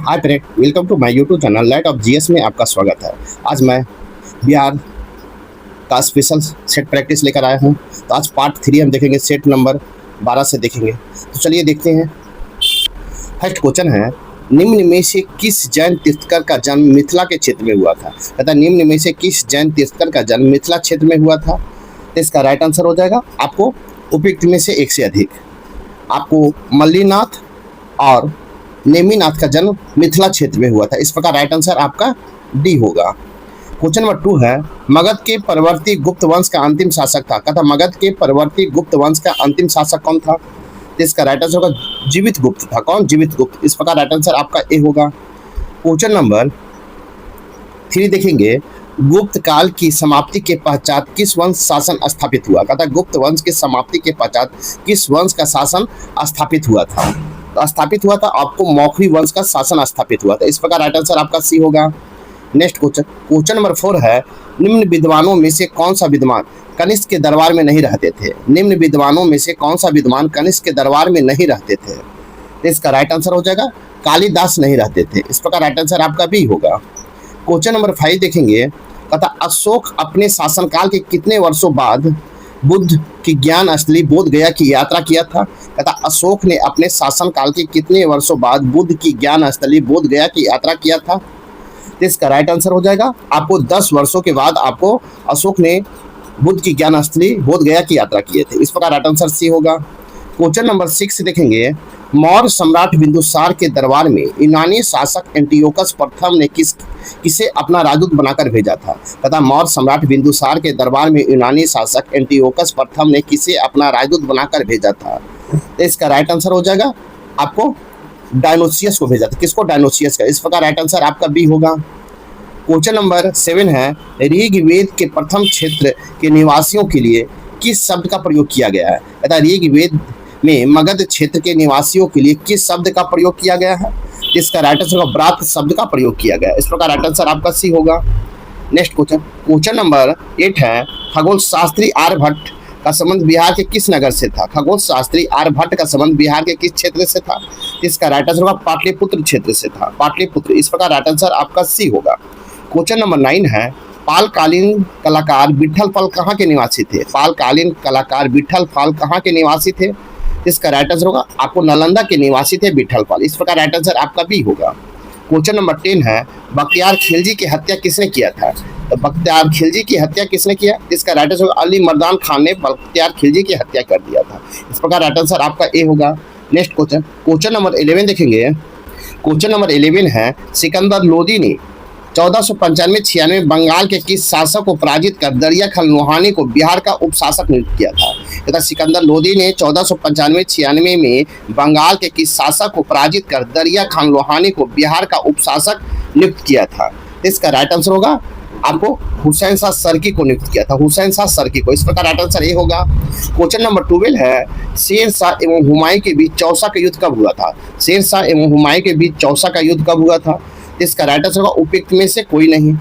Hi friend, welcome to my YouTube channel light of GS में आपका स्वागत है। आज मैं बिहार का स्पेशल सेट प्रैक्टिस लेकर आया हूँ। तो आज पार्ट 3 हम देखेंगे, सेट नंबर 12 से देखेंगे। तो चलिए देखते हैं। फर्स्ट क्वेश्चन है, निम्न में से किस जैन तीर्थकर का जन्म मिथिला के क्षेत्र में हुआ था? कहता है निम्न में से किस जैन तीर्थकर का जन्म मिथिला क्षेत्र में हुआ था? तो इसका राइट आंसर हो जाएगा आपको उपयुक्त में से एक से अधिक। आपको मल्लीनाथ और नेमिनाथ का जन्म मिथिला क्षेत्र में हुआ था। इस प्रकार राइट आंसर आपका डी होगा। क्वेश्चन नंबर 2 है, मगध के परवर्ती गुप्त वंश का अंतिम शासक था। कहता मगध के परवर्ती गुप्त वंश का अंतिम शासक कौन था? तो इसका राइट आंसर होगा जीवित गुप्त था। कौन? जीवित गुप्त। इस प्रकार राइट आंसर आपका ए होगा। क्वेश्चन नंबर 3 देखेंगे, गुप्त काल की समाप्ति के पश्चात किस वंश शासन स्थापित हुआ? कहता गुप्त वंश की समाप्ति के पश्चात किस वंश का शासन स्थापित हुआ था? तो स्थापित हुआ था आपको मौखरी वंश का शासन स्थापित हुआ था। इस प्रकार राइट आंसर आपका सी होगा। नेक्स्ट क्वेश्चन नंबर 4 है, निम्न विद्वानों में से कौन सा विद्वान कनिष्क के दरबार में नहीं रहते थे? निम्न विद्वानों में से कौन सा विद्वान कनिष्क के दरबार में नहीं रहते थे? तो इसका राइट आंसर हो जाएगा कालिदास नहीं रहते थे। इस प्रकार राइट आंसर आपका बी होगा। क्वेश्चन नंबर 5 देखेंगे, कहता अशोक अपने शासनकाल के कितने वर्षों बाद बुद्ध की ज्ञान स्थली बोध गया की यात्रा किया था? कहता अशोक ने अपने शासनकाल के कितने वर्षों बाद बुद्ध की ज्ञान स्थली बोध गया की यात्रा किया था? तो इसका राइट आंसर हो जाएगा आपको 10 वर्षों के बाद आपको अशोक ने बुद्ध की ज्ञान स्थली बोध गया की यात्रा किए थे। इस प्रकार राइट आंसर सी होगा। क्वेश्चन नंबर 6 देखेंगे, मौर्य सम्राट बिंदुसार के दरबार में यूनानी शासक एंटियोकस प्रथम ने किसे अपना राजदूत बनाकर भेजा था? तथा मौर्य सम्राट बिंदुसार के दरबार में यूनानी शासक एंटियोकस प्रथम ने किसे अपना राजदूत बनाकर भेजा था? तो इसका राइट आंसर हो जाएगा आपको डायनोसियस को भेजा था। किसको? डायनोसियस का। इस प्रकार राइट आंसर आपका बी होगा। क्वेश्चन नंबर 7 है, ऋग्वेद के प्रथम क्षेत्र के निवासियों के लिए किस शब्द का प्रयोग किया गया है? तथा ऋग्वेद में मगध क्षेत्र के निवासियों के लिए किस शब्द का प्रयोग किया गया है? इसका राइट आंसर होगा ब्रात शब्द का प्रयोग किया गया है। इस प्रकार राइट आंसर आपका सी होगा। नेक्स्ट क्वेश्चन नंबर 8 है, खगोल शास्त्री आर्यभट्ट का संबंध बिहार के किस नगर से था? खगोल शास्त्री आर्यभट्ट का संबंध बिहार के किस क्षेत्र से था? इसका राइट आंसर होगा पाटलिपुत्र क्षेत्र से था। पाटलिपुत्र। इस प्रकार राइट आंसर आपका सी होगा। क्वेश्चन नंबर 9 है, पालकालीन कलाकार विठल पाल कहाँ के निवासी थे? पालकालीन कलाकार विठल पाल कहाँ के निवासी थे? इसका राइट आंसर होगा आपको नालंदा के निवासी थे विठल पाल। इस प्रकार राइट आंसर आपका बी होगा। क्वेश्चन नंबर 10 है, बख्तियार खिलजी की हत्या किसने किया था? तो बख्तियार खिलजी की हत्या किसने किया? इसका राइट आंसर होगा अली मर्दान खान ने बख्तियार खिलजी की हत्या कर दिया था। इस प्रकार राइट आंसर आपका ए होगा। नेक्स्ट क्वेश्चन नंबर 11 देखेंगे। क्वेश्चन नंबर 11 है, सिकंदर लोदी ने 1495-96 बंगाल के किस शासक को पराजित कर दरिया खान लोहानी को बिहार का उपशासक नियुक्त किया था? तथा सिकंदर लोदी ने 1495-96 में बंगाल के किस शासक को पराजित कर दरिया खान लोहानी को बिहार का उपशासक नियुक्त किया था? इसका राइट आंसर होगा आपको हुसैन शाह सरकी को नियुक्त किया था। हुसैन शाह सरकी को। इस प्रकार राइट आंसर ए होगा। क्वेश्चन नंबर 12 है, शेर शाह एवं हुमायूं के बीच चौसा का युद्ध कब हुआ था? शेर शाह एवं हुमायूं के बीच चौसा का युद्ध कब हुआ था? इसका राइट आंसर होगा उपयुक्त में से कोई नहीं।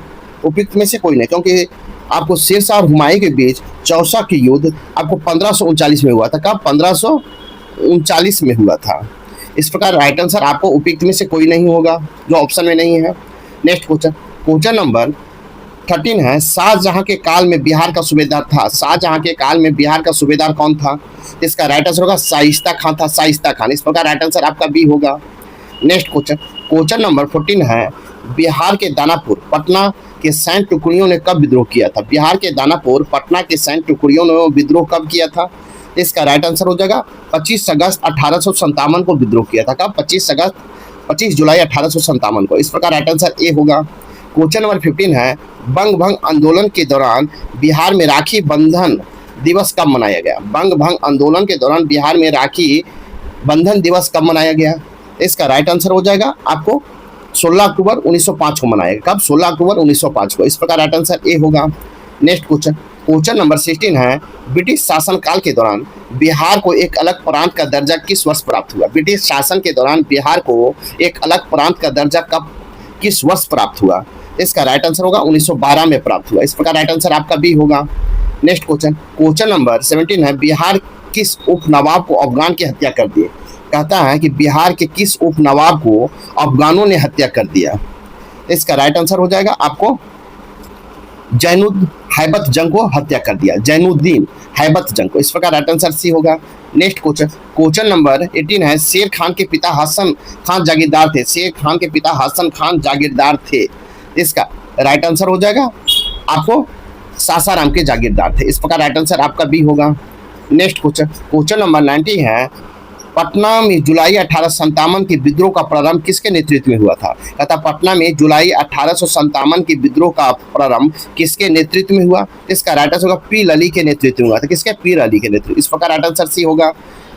उपयुक्त में से कोई नहीं, क्योंकि आपको शेरशाह और हुमायूं के बीच चौसा की युद्ध आपको 1539 में हुआ था। कब? 1539 में हुआ था। इस प्रकार राइट आंसर आपको उपयुक्त में से कोई नहीं होगा, जो ऑप्शन में नहीं है। नेक्स्ट क्वेश्चन नंबर 13 है, शाहजहां के काल में बिहार का सूबेदार था। शाहजहां के काल में बिहार का सूबेदार कौन था? इसका राइट आंसर होगा शाइस्ता खान था। शाइस्ता खान। इस प्रकार राइट आंसर आपका बी होगा। नेक्स्ट क्वेश्चन नंबर 14 है, बिहार के दानापुर पटना के सैन्य टुकड़ियों ने कब विद्रोह किया था? बिहार के दानापुर पटना के सैन्य टुकड़ियों ने विद्रोह कब किया था? इसका राइट आंसर हो जाएगा 25 अगस्त 1857 को विद्रोह किया था। कब? 25 जुलाई 1857 को। इस प्रकार राइट आंसर ए होगा। क्वेश्चन नंबर 15 है, बंग भंग आंदोलन के दौरान बिहार में राखी बंधन दिवस कब मनाया गया? बंग भंग आंदोलन के दौरान बिहार में राखी बंधन दिवस कब मनाया गया? इसका राइट आंसर हो जाएगा आपको 16 अक्टूबर 1905 को मनाया गया। कब? 16 अक्टूबर 1905 को। इस प्रकार राइट आंसर ए होगा। नेक्स्ट क्वेश्चन नंबर 16 है, ब्रिटिश शासनकाल के दौरान बिहार को एक अलग प्रांत का दर्जा किस वर्ष प्राप्त हुआ? ब्रिटिश शासन के दौरान बिहार को एक अलग प्रांत का दर्जा कब किस वर्ष प्राप्त हुआ? इसका राइट आंसर होगा 1912 में प्राप्त हुआ। इस प्रकार राइट आंसर आपका बी होगा। नेक्स्ट क्वेश्चन नंबर 17 है, बिहार किस उप नवाब को अफगान की हत्या कर दिए? कहता है कि बिहार के किस उप नवाब को अफगानों ने हत्या कर दिया। इसका राइट आंसर हो जाएगा आपको जैनुद्दीन हैबत जंग को हत्या कर दिया, जैनुद्दीन हैबत जंग को। इस प्रकार राइट आंसर सी होगा। नेक्स्ट क्वेश्चन नंबर 18 है, शेर खान के पिता हसन खान जागीरदार थे। शेर खान के पिता हसन खान जागीरदार थे। इसका राइट आंसर हो जाएगा आपको सासाराम के जागीरदार थे। इस प्रकार राइट आंसर आपका बी होगा। नेक्स्ट क्वेश्चन नंबर 90 है, पटना में जुलाई 1857 के विद्रोह का प्रारंभ किसके नेतृत्व में हुआ था। कहता पटना में जुलाई 1857 के विद्रोह का प्रारंभ किसके नेतृत्व में हुआ। इसका राइट आंसर होगा पी लली के नेतृत्व में हुआ था। किसके? पी लली के नेतृत्व। इस प्रकार राइट आंसर सी होगा।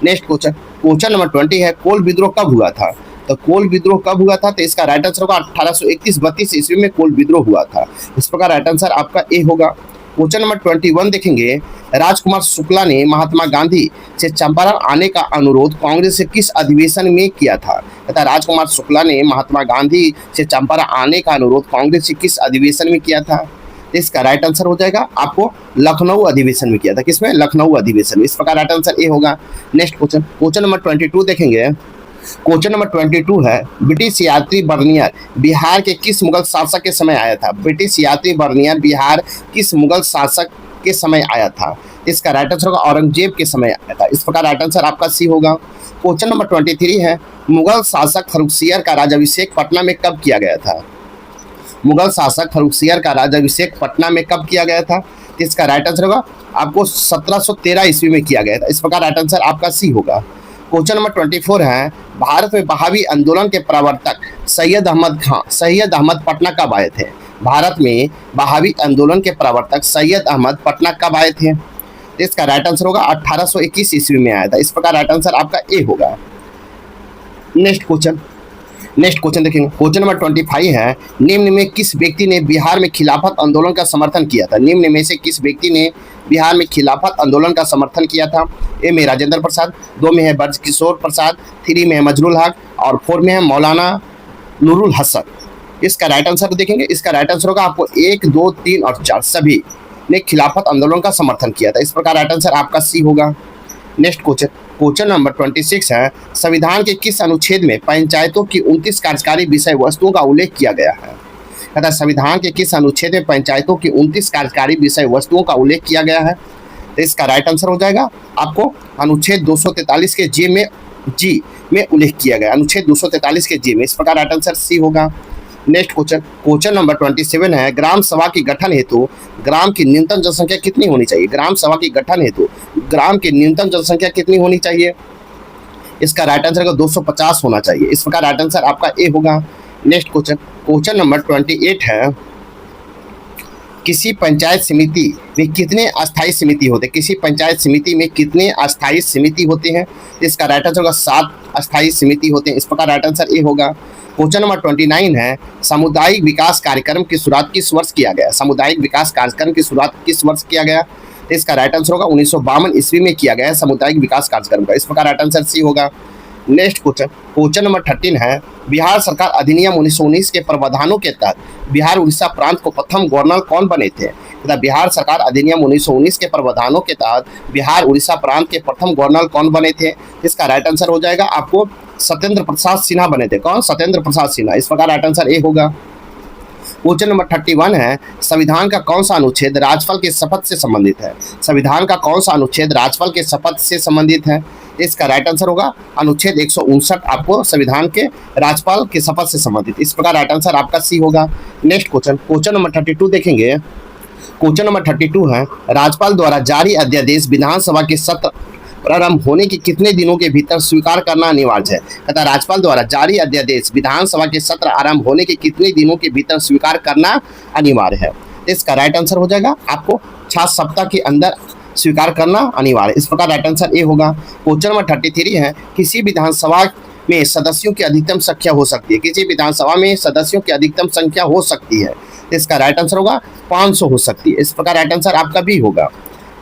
नेक्स्ट क्वेश्चन नंबर 20 है, कोल विद्रोह कब हुआ था। तो कोल विद्रोह कब हुआ था, तो इसका राइट आंसर होगा 1831-32 ईस्वी में कोल विद्रोह हुआ था। इस प्रकार राइट आंसर आपका ए होगा। क्वेश्चन नंबर 21 देखेंगे, राजकुमार शुक्ला ने महात्मा गांधी से चंपारण आने का अनुरोध कांग्रेस से किस अधिवेशन में किया था। तथा राजकुमार शुक्ला ने महात्मा गांधी से चंपारण आने का अनुरोध कांग्रेस से किस अधिवेशन में किया था। इसका राइट आंसर हो जाएगा आपको लखनऊ अधिवेशन में किया था। किसमें? लखनऊ अधिवेशन में। इस प्रकार राइट आंसर ए होगा। नेक्स्ट क्वेश्चन नंबर 22 देखेंगे। क्वेश्चन नंबर 22 है, ब्रिटिश यात्री बर्नियर बिहार के किस मुगल शासक के समय आया था। ब्रिटिश यात्री बर्नियर बिहार किस मुगल शासक के समय आया था। इसका राइट आंसर होगा औरंगजेब के समय आया था। इस प्रकार राइट आंसर आपका सी होगा। क्वेश्चन नंबर 23 है, मुगल शासक फर्रुखसियर का राज्याभिषेक पटना में कब किया गया था। मुगल शासक फर्रुखसियर का राज्याभिषेक पटना में कब किया गया था। इसका राइट आंसर होगा आपको 1713 ईस्वी में किया गया था। इस प्रकार राइट आंसर आपका सी होगा। क्वेश्चन नंबर 24 है, भारत में बहावी आंदोलन के प्रवर्तक सैयद अहमद पटना कब आए थे। भारत में बहावी आंदोलन के प्रवर्तक सैयद अहमद पटना कब आए थे। इसका राइट आंसर होगा 1821 ईस्वी में आया था। इस प्रकार राइट आंसर आपका ए होगा। नेक्स्ट क्वेश्चन देखेंगे। क्वेश्चन नंबर 25 है, निम्न में किस व्यक्ति ने बिहार में खिलाफत आंदोलन का समर्थन किया था। निम्न में से किस व्यक्ति ने बिहार में खिलाफत आंदोलन का समर्थन किया था। ए में राजेंद्र प्रसाद, 2 में है ब्रज किशोर प्रसाद, 3 में है मजरुल हक और 4 में है मौलाना नूरुल हसन। इसका राइट आंसर देखेंगे। इसका राइट आंसर होगा आपको 1, 2, 3 और 4 सभी ने खिलाफत आंदोलन का समर्थन किया था। इस प्रकार राइट आंसर आपका सी होगा। नेक्स्ट क्वेश्चन नंबर 26 है, संविधान के किस अनुच्छेद में पंचायतों की 29 कार्यकारी विषय वस्तुओं का उल्लेख किया गया है। तथा संविधान के किस अनुच्छेद में पंचायतों की 29 कार्यकारी विषय वस्तुओं का उल्लेख किया गया है। तो इसका राइट आंसर हो जाएगा आपको अनुच्छेद 243 के जी में उल्लेख किया गया। अनुच्छेद 243 के जी में। इस प्रकार राइट आंसर सी होगा। नेक्स्ट क्वेश्चन नंबर 27 है, ग्राम सभा के गठन हेतु ग्राम की न्यूनतम जनसंख्या कितनी होनी चाहिए। ग्राम सभा के गठन हेतु ग्राम की न्यूनतम जनसंख्या कितनी होनी चाहिए। इसका राइट आंसर 250 होना चाहिए। इस प्रकार राइट आंसर आपका ए होगा। नेक्स्ट क्वेश्चन नंबर 28 है, किसी पंचायत समिति में कितने अस्थायी समिति होते हैं। किसी पंचायत समिति में कितने अस्थायी समिति होते हैं। इसका राइट आंसर होगा 7 अस्थायी समिति होते हैं। इस प्रकार राइट आंसर ए होगा। क्वेश्चन नंबर 29 है, सामुदायिक विकास कार्यक्रम की शुरुआत किस वर्ष किया गया। सामुदायिक विकास कार्यक्रम की शुरुआत किस वर्ष किया गया। इसका राइट आंसर होगा 1952 ईस्वी में किया गया है सामुदायिक विकास कार्यक्रम का। इस प्रकार राइट आंसर सी होगा। नेक्स्ट क्वेश्चन नंबर 13 है, बिहार सरकार अधिनियम 1919 के प्रावधानों के तहत बिहार उड़ीसा प्रांत को प्रथम गवर्नर कौन बने थे। तथा बिहार सरकार अधिनियम 1919 के प्रावधानों के तहत बिहार उड़ीसा प्रांत के प्रथम गवर्नर कौन बने थे। इसका राइट आंसर हो जाएगा आपको सत्येंद्र प्रसाद सिन्हा बने थे। कौन? सत्येंद्र प्रसाद सिन्हा। इस प्रकार राइट आंसर ए होगा। क्वेश्चन नंबर 31 है, संविधान का कौन सा अनुच्छेद राज्यपाल के शपथ से संबंधित है। संविधान का कौन सा अनुच्छेद राज्यपाल के शपथ से संबंधित है। इसका राइट आंसर होगा अनुच्छेद 159 आपको संविधान के राज्यपाल के शपथ से संबंधित। इस प्रकार राइट आंसर आपका सी होगा। नेक्स्ट क्वेश्चन नंबर 32 देखेंगे। क्वेश्चन नंबर 32 है, राज्यपाल द्वारा जारी अध्यादेश विधानसभा के सत्र प्रारंभ होने के कितने दिनों के भीतर स्वीकार करना अनिवार्य है। तथा राज्यपाल द्वारा जारी अध्यादेश विधानसभा के सत्र आरंभ होने के कितने दिनों के भीतर स्वीकार करना अनिवार्य है। इसका राइट आंसर हो जाएगा आपको 6 सप्ताह के अंदर स्वीकार करना अनिवार्य। इस प्रकार राइट आंसर ए होगा। क्वेश्चन नंबर 33 है, किसी विधानसभा में सदस्यों की अधिकतम संख्या हो सकती है। किसी विधानसभा में सदस्यों की अधिकतम संख्या हो सकती है। इसका राइट आंसर होगा 500 हो सकती है। इस प्रकार राइट आंसर आपका भी होगा।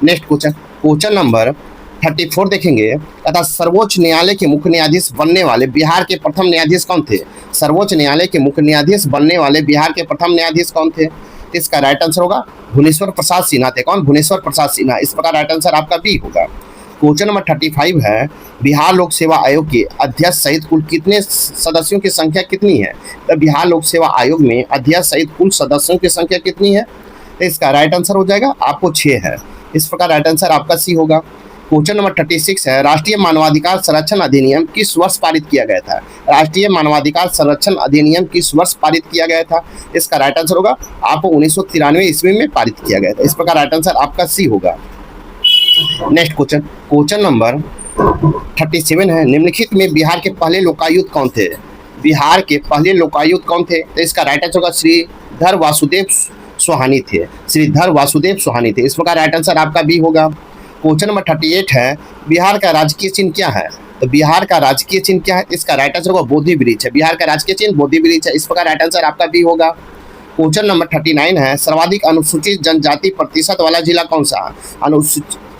नेक्स्ट क्वेश्चन नंबर 34 देखेंगे। तथा सर्वोच्च न्यायालय के मुख्य न्यायाधीश बनने वाले बिहार के प्रथम न्यायाधीश कौन थे। सर्वोच्च न्यायालय के मुख्य न्यायाधीश बनने वाले बिहार के प्रथम न्यायाधीश कौन थे। इसका राइट आंसर होगा भुवनेश्वर प्रसाद सिन्हा थे। कौन? भुवनेश्वर प्रसाद सिन्हा। इस प्रकार राइट आंसर आपका बी होगा। क्वेश्चन नंबर 35 है, बिहार लोक सेवा आयोग के अध्यक्ष सहित कुल कितने सदस्यों की संख्या कितनी है? तो बिहार लोक सेवा आयोग में अध्यक्ष सहित कुल सदस्यों की संख्या कितनी है? तो इसका राइट आंसर हो जाएगा आपको 6 है। इस प्रकार राइट आंसर आपका सी होगा। क्वेश्चन नंबर 36 है, राष्ट्रीय मानवाधिकार संरक्षण अधिनियम किस वर्ष पारित किया गया था? राष्ट्रीय मानवाधिकार संरक्षण अधिनियम किस वर्ष पारित किया गया था? इसका राइट आंसर होगा आपको 1993 ईस्वी में पारित किया गया था। इस प्रकार राइट आंसर आपका सी होगा। नेक्स्ट क्वेश्चन नंबर 37 है, निम्नलिखित में बिहार के पहले लोकायुक्त कौन थे? बिहार के पहले लोकायुक्त कौन थे? तो इसका राइट आंसर होगा श्रीधर वासुदेव सोहानी थे। श्रीधर वासुदेव सोहानी थे। इस प्रकार राइट आंसर आपका बी होगा। क्वेश्चन नंबर 38 है, बिहार का राजकीय चिन्ह क्या है? तो बिहार का राजकीय चिन्ह क्या है? इसका राइट आंसर होगा बोधि वृक्ष है। बिहार का राजकीय चिन्ह बोधि वृक्ष है। इस प्रकार राइट आंसर आपका बी होगा। क्वेश्चन नंबर 39 है, सर्वाधिक अनुसूचित जनजाति प्रतिशत वाला जिला कौन सा है?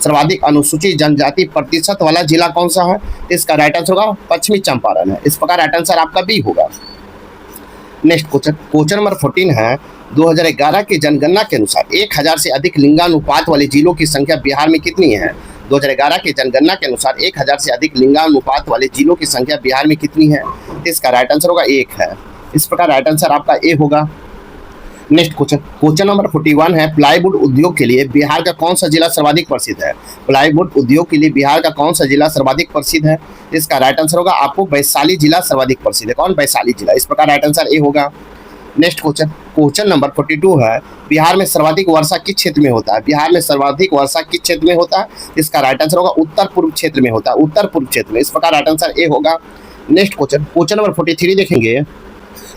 सर्वाधिक अनुसूचित जनजाति प्रतिशत वाला जिला कौन सा है? इसका राइट आंसर होगा पश्चिमी चंपारण है। इस प्रकार राइट आंसर आपका बी होगा। नेक्स्ट क्वेश्चन नंबर 14 है, 2011 की जनगणना के अनुसार 1000 से अधिक लिंगानुपात वाले जिलों की संख्या बिहार में कितनी है? 2011 की जनगणना के अनुसार 1000 से अधिक लिंगानुपात वाले जिलों की संख्या बिहार में कितनी है? इसका राइट आंसर होगा 1 है। इस प्रकार राइट आंसर आपका ए होगा। नेक्स्ट क्वेश्चन नंबर 41 है, प्लाईवुड उद्योग के लिए बिहार का कौन सा जिला सर्वाधिक प्रसिद्ध है? प्लाईवुड उद्योग के लिए बिहार का कौन सा जिला सर्वाधिक प्रसिद्ध है? इसका राइट आंसर होगा आपको वैशाली जिला सर्वाधिक प्रसिद्ध है। कौन? वैशाली जिला। इस प्रकार राइट आंसर ए होगा। नेक्स्ट क्वेश्चन नंबर 42 है, बिहार में सर्वाधिक वर्षा किस क्षेत्र में होता है? बिहार में सर्वाधिक वर्षा किस क्षेत्र में होता है? इसका राइट आंसर होगा उत्तर पूर्व क्षेत्र में होता है। उत्तर पूर्व क्षेत्र में। इस प्रकार राइट आंसर ए होगा। नेक्स्ट क्वेश्चन नंबर 43 देखेंगे।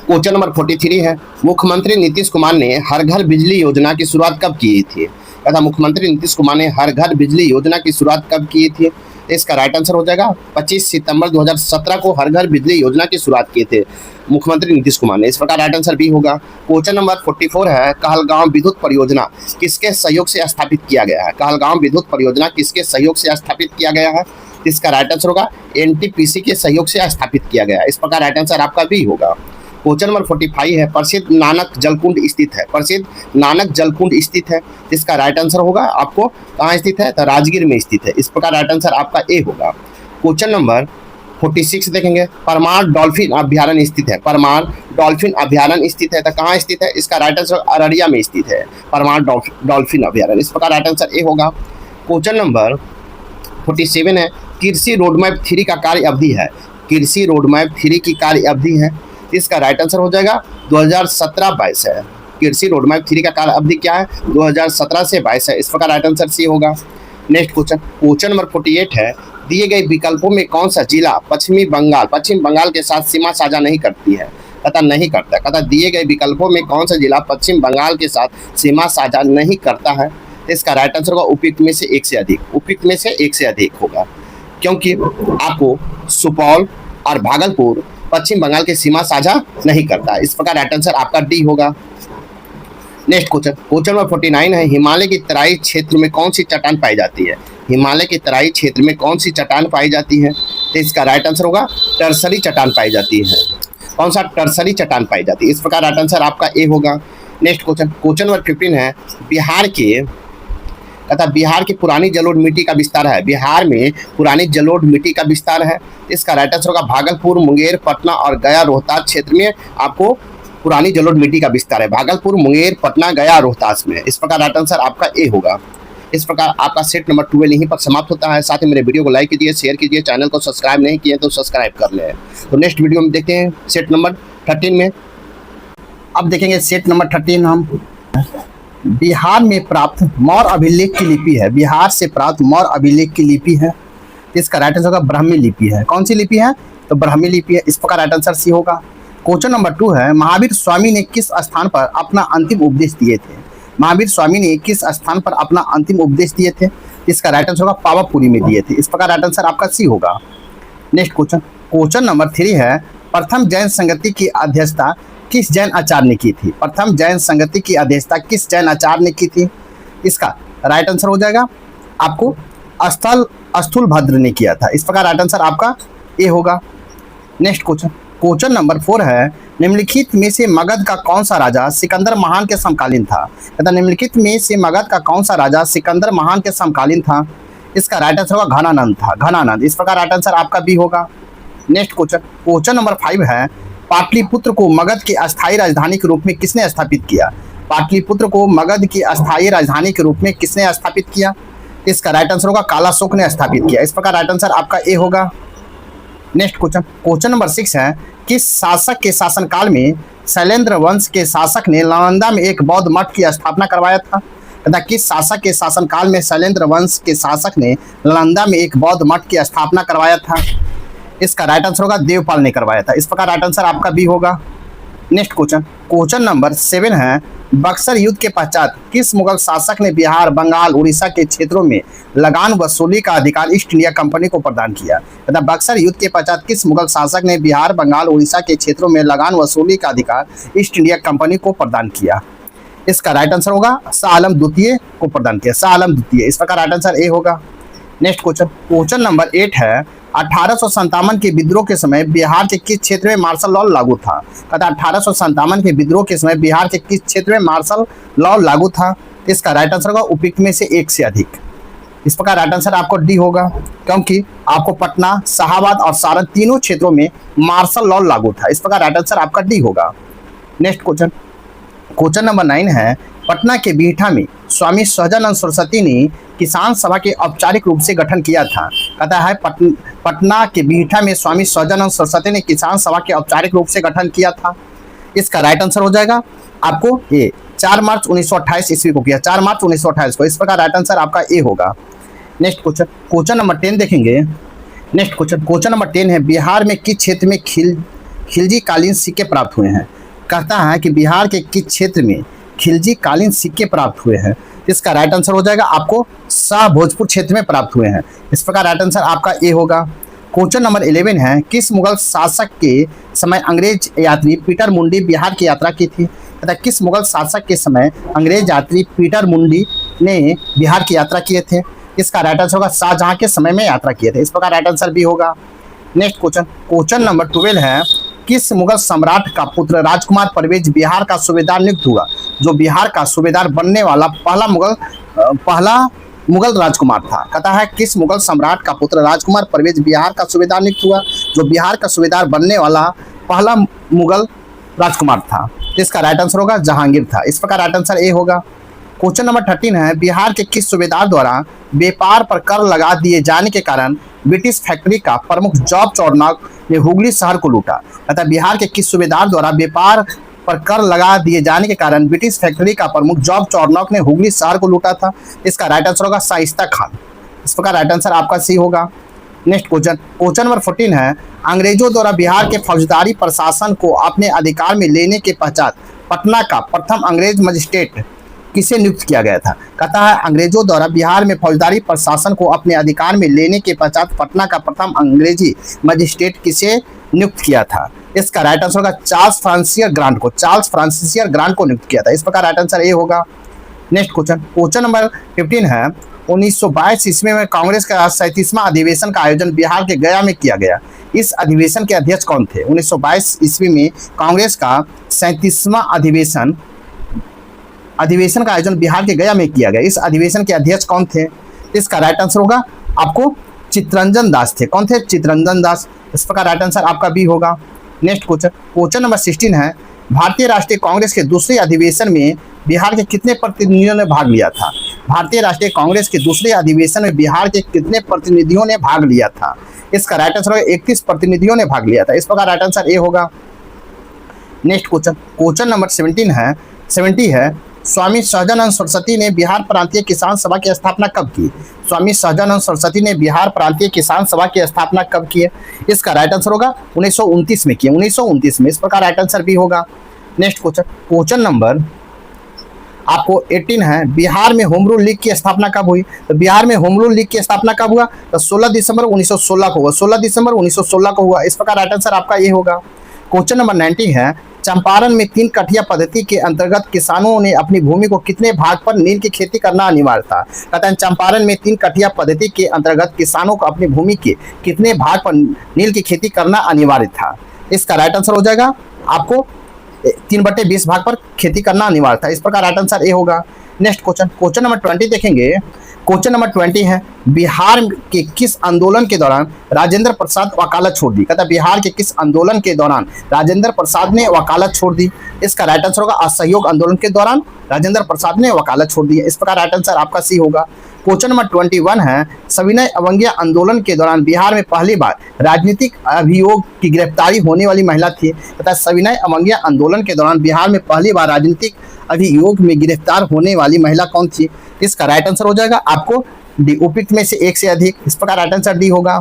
क्वेश्चन नंबर 43 है, मुख्यमंत्री नीतीश कुमार ने हर घर बिजली योजना की शुरुआत कब की थी? तथा मुख्यमंत्री नीतीश कुमार ने हर घर बिजली योजना की शुरुआत कब की थी? इसका राइट आंसर हो जाएगा 25 सितंबर 2017 को हर घर बिजली योजना की शुरुआत किए थे मुख्यमंत्री नीतीश कुमार ने। इस प्रकार राइट आंसर बी होगा। क्वेश्चन नंबर 44 है, कहलगांव विद्युत परियोजना किसके सहयोग से स्थापित किया गया है? कहलगांव विद्युत परियोजना किसके सहयोग से स्थापित किया गया है? इसका राइट आंसर होगा एनटीपीसी के सहयोग से स्थापित किया गया है। इस प्रकार राइट आंसर आपका बी होगा। क्वेश्चन नंबर 45 है, प्रसिद्ध नानक जलकुंड स्थित है। प्रसिद्ध नानक जलकुंड स्थित है। इसका राइट आंसर होगा आपको कहाँ स्थित है? तो राजगीर में स्थित है। इस प्रकार राइट आंसर आपका ए होगा। क्वेश्चन नंबर 46 देखेंगे, परमार डॉल्फिन अभ्यारण्य स्थित है। परमार डॉल्फिन अभ्यारण्य स्थित है। तो कहाँ स्थित है? इसका राइट आंसर अररिया में स्थित है परमार डॉल्फिन अभ्यारण्य। इस प्रकार राइट आंसर ए होगा। क्वेश्चन नंबर 47 है, कृषि रोडमैप 3 का कार्य अवधि है। कृषि रोडमैप 3 की कार्य अवधि है। इसका राइट आंसर हो जाएगा 2017-22 है। कृषि रोडमैप 3 का कार्य अवधि क्या है? 2017 से 22 है। इस प्रकार राइट आंसर सी होगा। नेक्स्ट क्वेश्चन नंबर 48 है, दिए गए विकल्पों में कौन सा जिला पश्चिम बंगाल के साथ सीमा साझा नहीं करती है? तथा नहीं करता। तथा दिए गए विकल्पों में कौन सा जिला पश्चिम बंगाल के साथ सीमा साझा नहीं करता है? इसका राइट आंसर होगा उपयुक्त में से एक से अधिक। उपयुक्त में से एक से अधिक होगा, क्योंकि आपको सुपौल और भागलपुर पश्चिम बंगाल के सीमा साझा नहीं करता। इस प्रकार राइट आंसर आपका डी होगा। नेक्स्ट क्वेश्चन नंबर 49 है, हिमालय की तराई क्षेत्र में कौन सी चट्टान पाई जाती है? हिमालय की तराई क्षेत्र में कौन सी चट्टान पाई जाती है? तो इसका राइट आंसर होगा टर्सरी चट्टान पाई जाती है। कौन सा? टर्सरी चट्टान पाई जाती है। इस प्रकार राइट आंसर आपका ए होगा। नेक्स्ट क्वेश्चन नंबर 15 है, बिहार की पुरानी जलोढ़ मिट्टी का विस्तार है। बिहार में पुरानी जलोढ़ मिट्टी का विस्तार है। इसका राइट आंसर होगा भागलपुर, मुंगेर, पटना और गया रोहतास क्षेत्र में आपको पुरानी जलोढ़ मिट्टी का विस्तार है। भागलपुर, मुंगेर, पटना, गया, रोहतास में। इस प्रकार राइट आंसर आपका ए होगा। इस प्रकार आपका सेट नंबर 12 यहीं पर समाप्त होता है। साथ ही मेरे वीडियो को लाइक कीजिए, शेयर कीजिए, चैनल को सब्सक्राइब नहीं किए तो सब्सक्राइब कर लें। तो नेक्स्ट वीडियो में देखते हैं सेट नंबर 13 में। अब देखेंगे सेट नंबर 13 हम बिहार में प्राप्त मौर्य अभिलेख की लिपि है। बिहार से प्राप्त मौर्य अभिलेख की लिपि है। इसका राइट आंसर होगा ब्राह्मी लिपि है। कौन सी लिपि है? तो ब्राह्मी लिपि है। इस प्रकार राइट आंसर सी होगा। क्वेश्चन नंबर 2 है, महावीर स्वामी ने किस स्थान पर अपना अंतिम उपदेश दिए थे? महावीर स्वामी ने किस स्थान पर अपना अंतिम उपदेश दिए थे? इसका राइट आंसर होगा पावापुरी में दिए थे। इस प्रकार राइट आंसर आपका सी होगा। नेक्स्ट क्वेश्चन नंबर 3 है, प्रथम जैन संगति की अध्यक्षता किस जैन आचार्य ने की थी? प्रथम जैन संगति की अध्यक्षता किस जैन आचार्य ने की थी? इसका राइट आंसर हो जाएगा आपको स्थूलभद्र ने किया था। इस प्रकार राइट आंसर आपका ए होगा। नेक्स्ट क्वेश्चन नंबर 4 है, निम्नलिखित में से मगध का कौन सा राजा सिकंदर महान के समकालीन था? तथा निम्नलिखित में से मगध का कौन सा राजा सिकंदर महान के समकालीन था? इसका राइट आंसर होगा घनानंद था, घनानंद। इस प्रकार राइट आंसर आपका बी होगा। नेक्स्ट क्वेश्चन, क्वेश्चन नंबर 5 है, पाटलिपुत्र को मगध की अस्थायी राजधानी के रूप में किसने स्थापित किया? पाटलिपुत्र को मगध की अस्थायी राजधानी के रूप में किसने स्थापित किया? इसका राइट आंसर होगा कालाशोक ने स्थापित किया। इस प्रकार राइट आंसर आपका ए होगा। नेक्स्ट क्वेश्चन, क्वेश्चन नंबर 6 है, किस शासक के शासनकाल में शैलेंद्र वंश के शासक ने नालंदा में एक बौद्ध मठ की स्थापना करवाया था? तथा किस शासक के शासनकाल में शैलेंद्र वंश के शासक ने नालंदा में एक बौद्ध मठ की स्थापना करवाया था? इसका राइट आंसर होगा देवपाल ने करवाया था। इस प्रकार राइट आंसर आपका बी होगा। नेक्स्ट क्वेश्चन, क्वेश्चन नंबर 7 है, बक्सर युद्ध के पश्चात किस मुगल शासक ने बिहार, बंगाल, उड़ीसा के क्षेत्रों में लगान वसूली का अधिकार ईस्ट इंडिया कंपनी को प्रदान किया? तथा बक्सर युद्ध के पश्चात किस मुगल शासक ने बिहार, बंगाल, उड़ीसा के क्षेत्रों में लगान वसूली का अधिकार ईस्ट इंडिया कंपनी को प्रदान किया? इसका राइट आंसर होगा शाह आलम द्वितीय को प्रदान किया, शाह आलम द्वितीय। इस प्रकार राइट आंसर ए होगा। नेक्स्ट क्वेश्चन, क्वेश्चन नंबर 8 है, 1857 के विद्रोह के समय बिहार के किस क्षेत्र में मार्शल लॉ लागू था? तथा 1857 के विद्रोह के समय बिहार के किस क्षेत्र में मार्शल लॉ लागू था? इसका राइट आंसर होगा उपयुक्त में से एक से अधिक। इस प्रकार राइट आंसर आपको डी होगा, क्योंकि आपको पटना, शाहाबाद और सारण तीनों क्षेत्रों में मार्शल लॉ लागू था। इस प्रकार राइट आंसर आपका डी होगा। नेक्स्ट क्वेश्चन, क्वेश्चन नंबर 9 है, पटना के बिहटा में स्वामी सहजानंद सरस्वती ने किसान सभा के औपचारिक रूप से गठन किया था। कहता है पटना के बिहटा में स्वामी सहजानंद सरस्वती ने किसान सभा के औपचारिक रूप से गठन किया था। इसका राइट आंसर हो जाएगा आपको ए, 4 मार्च 1928 ईस्वी को किया, 4 मार्च 1928 को। इस प्रकार राइट आंसर आपका ए होगा। नेक्स्ट क्वेश्चन, क्वेश्चन नंबर 10 देखेंगे। नेक्स्ट क्वेश्चन, क्वेश्चन नंबर 10 है, बिहार में किस क्षेत्र में खिलजी कालीन सिक्के प्राप्त हुए हैं? कहता है कि बिहार के किस क्षेत्र में खिलजी कालीन सिक्के प्राप्त हुए हैं? इसका राइट आंसर हो जाएगा आपको शाह भोजपुर क्षेत्र में प्राप्त हुए हैं। इस प्रकार राइट आंसर आपका ए होगा। क्वेश्चन नंबर 11 है, किस मुगल शासक के समय अंग्रेज यात्री पीटर मुंडी बिहार की यात्रा की थी? तथा किस मुगल शासक के समय अंग्रेज यात्री पीटर मुंडी ने बिहार की यात्रा किए थे? इसका राइट आंसर होगा शाहजहां के समय में यात्रा किए थे। इस प्रकार राइट आंसर भी होगा। नेक्स्ट क्वेश्चन, क्वेश्चन नंबर 12 है, किस मुगल सम्राट का पुत्र राजकुमार परवेज बिहार का सूबेदार नियुक्त हुआ? जो बिहार का सूबेदार बनने वाला पहला मुगल राजकुमार था। कहता है किस मुगल सम्राट का पुत्र राजकुमार परवेज बिहार का सूबेदार नियुक्त हुआ? जो बिहार का सूबेदार बनने वाला पहला मुगल राजकुमार था। इसका राइट आंसर होगा जहांगीर था। इस प्रकार राइट आंसर ए होगा। क्वेश्चन नंबर 13 है, बिहार के किस सूबेदार द्वारा व्यापार पर कर लगा दिए जाने के कारण ब्रिटिश फैक्ट्री का प्रमुख जॉब चौरनॉक ने हुगली शहर को लूटा? अतः बिहार के किस सूबेदार द्वारा व्यापार पर कर लगा दिए जाने के कारण ब्रिटिश फैक्ट्री का प्रमुख जॉब चौरनॉक ने हुगली शहर को लूटा था? इसका राइट आंसर होगा शाइस्ता खान। इस प्रकार राइट आंसर आपका सी होगा। नेक्स्ट क्वेश्चन, क्वेश्चन नंबर 14 है, अंग्रेजों द्वारा बिहार के फौजदारी प्रशासन को अपने अधिकार में लेने के पश्चात पटना का प्रथम अंग्रेज मजिस्ट्रेट किसे नियुक्त किया गया था? कहता है अंग्रेजों द्वारा बिहार में फौजदारी प्रशासन को अपने अधिकार में लेने के पश्चात पटना का प्रथम अंग्रेजी मजिस्ट्रेट किसे नियुक्त किया था? इसका राइट आंसर होगा चार्ल्स फ्रांसिस ग्रांट को, चार्ल्स फ्रांसिस ग्रांट को नियुक्त किया था। इस प्रकार राइट आंसर ए होगा। नेक्स्ट क्वेश्चन, क्वेश्चन नंबर 15 है, 1922 ईस्वी में कांग्रेस का 37वां अधिवेशन का आयोजन बिहार के गया में किया गया। इस अधिवेशन के अध्यक्ष कौन थे? 1922 ईस्वी में कांग्रेस का 37वां अधिवेशन का आयोजन बिहार के गया में किया गया। इस अधिवेशन के अध्यक्ष कौन थे? इसका राइट आंसर होगा आपको चित्तरंजन दास थे। कौन थे? चित्तरंजन दास। इस प्रकार राइट आंसर आपका बी होगा। नेक्स्ट क्वेश्चन, क्वेश्चन नंबर 16 है, भारतीय राष्ट्रीय कांग्रेस के दूसरे अधिवेशन में बिहार के कितने प्रतिनिधियों ने भाग लिया था? भारतीय राष्ट्रीय कांग्रेस के दूसरे अधिवेशन में बिहार के कितने प्रतिनिधियों ने भाग लिया था? इसका राइट आंसर होगा 31 प्रतिनिधियों ने भाग लिया था। इस प्रकार राइट आंसर ए होगा। नेक्स्ट क्वेश्चन, क्वेश्चन नंबर 70 है, स्वामी सहजानंद सरस्वती ने बिहार प्रांतीय किसान सभा की स्थापना कब की? स्वामी सहजानंद सरस्वती ने बिहार प्रांतीय किसान सभा की स्थापना कब की है? इसका राइट आंसर होगा 1929 में किया, 1929 में। इस प्रकार राइट आंसर भी होगा। नेक्स्ट क्वेश्चन, क्वेश्चन नंबर आपको 18 है, बिहार में होम रूल लीग की स्थापना कब हुई? तो बिहार में होम रूल लीग की स्थापना कब हुआ? तो 16 दिसंबर 1916 को हुआ, 16 दिसंबर 1916 को हुआ। इस प्रकार राइट आंसर आपका ये होगा। क्वेश्चन नंबर 90 है, चंपारण में 3 कठिया पद्धति के अंतर्गत किसानों ने अपनी भूमि को कितने भाग पर नील की खेती करना अनिवार्य था? कहते हैं चंपारण में 3 कठिया पद्धति के अंतर्गत किसानों को अपनी भूमि के कितने भाग पर नील की खेती करना अनिवार्य था? इसका राइट आंसर हो जाएगा आपको 3/20 भाग पर खेती करना अनिवार्य था। इस प्रकार राइट आंसर ए होगा। नेक्स्ट क्वेश्चन, क्वेश्चन नंबर 20 देखेंगे। क्वेश्चन नंबर 20 है, बिहार के किस आंदोलन के दौरान राजेंद्र प्रसाद वकालत छोड़ दी? कहता है बिहार के किस आंदोलन के दौरान राजेंद्र प्रसाद ने वकालत छोड़ दी? इसका राइट आंसर होगा असहयोग आंदोलन के दौरान राजेंद्र प्रसाद ने वकालत छोड़ दी। इस प्रकार राइट आंसर आपका सी होगा। क्वेश्चन नंबर 21 है, सविनय अवज्ञा आंदोलन के दौरान बिहार में पहली बार राजनीतिक अभियोग की गिरफ्तारी होने वाली महिला थी। तथा सविनय अवज्ञा आंदोलन के दौरान बिहार में पहली बार राजनीतिक अभियोग में गिरफ्तार होने वाली महिला कौन थी? इसका राइट आंसर हो जाएगा आपको डी, उपयुक्त में से एक से अधिक। इस प्रकार राइट आंसर डी होगा,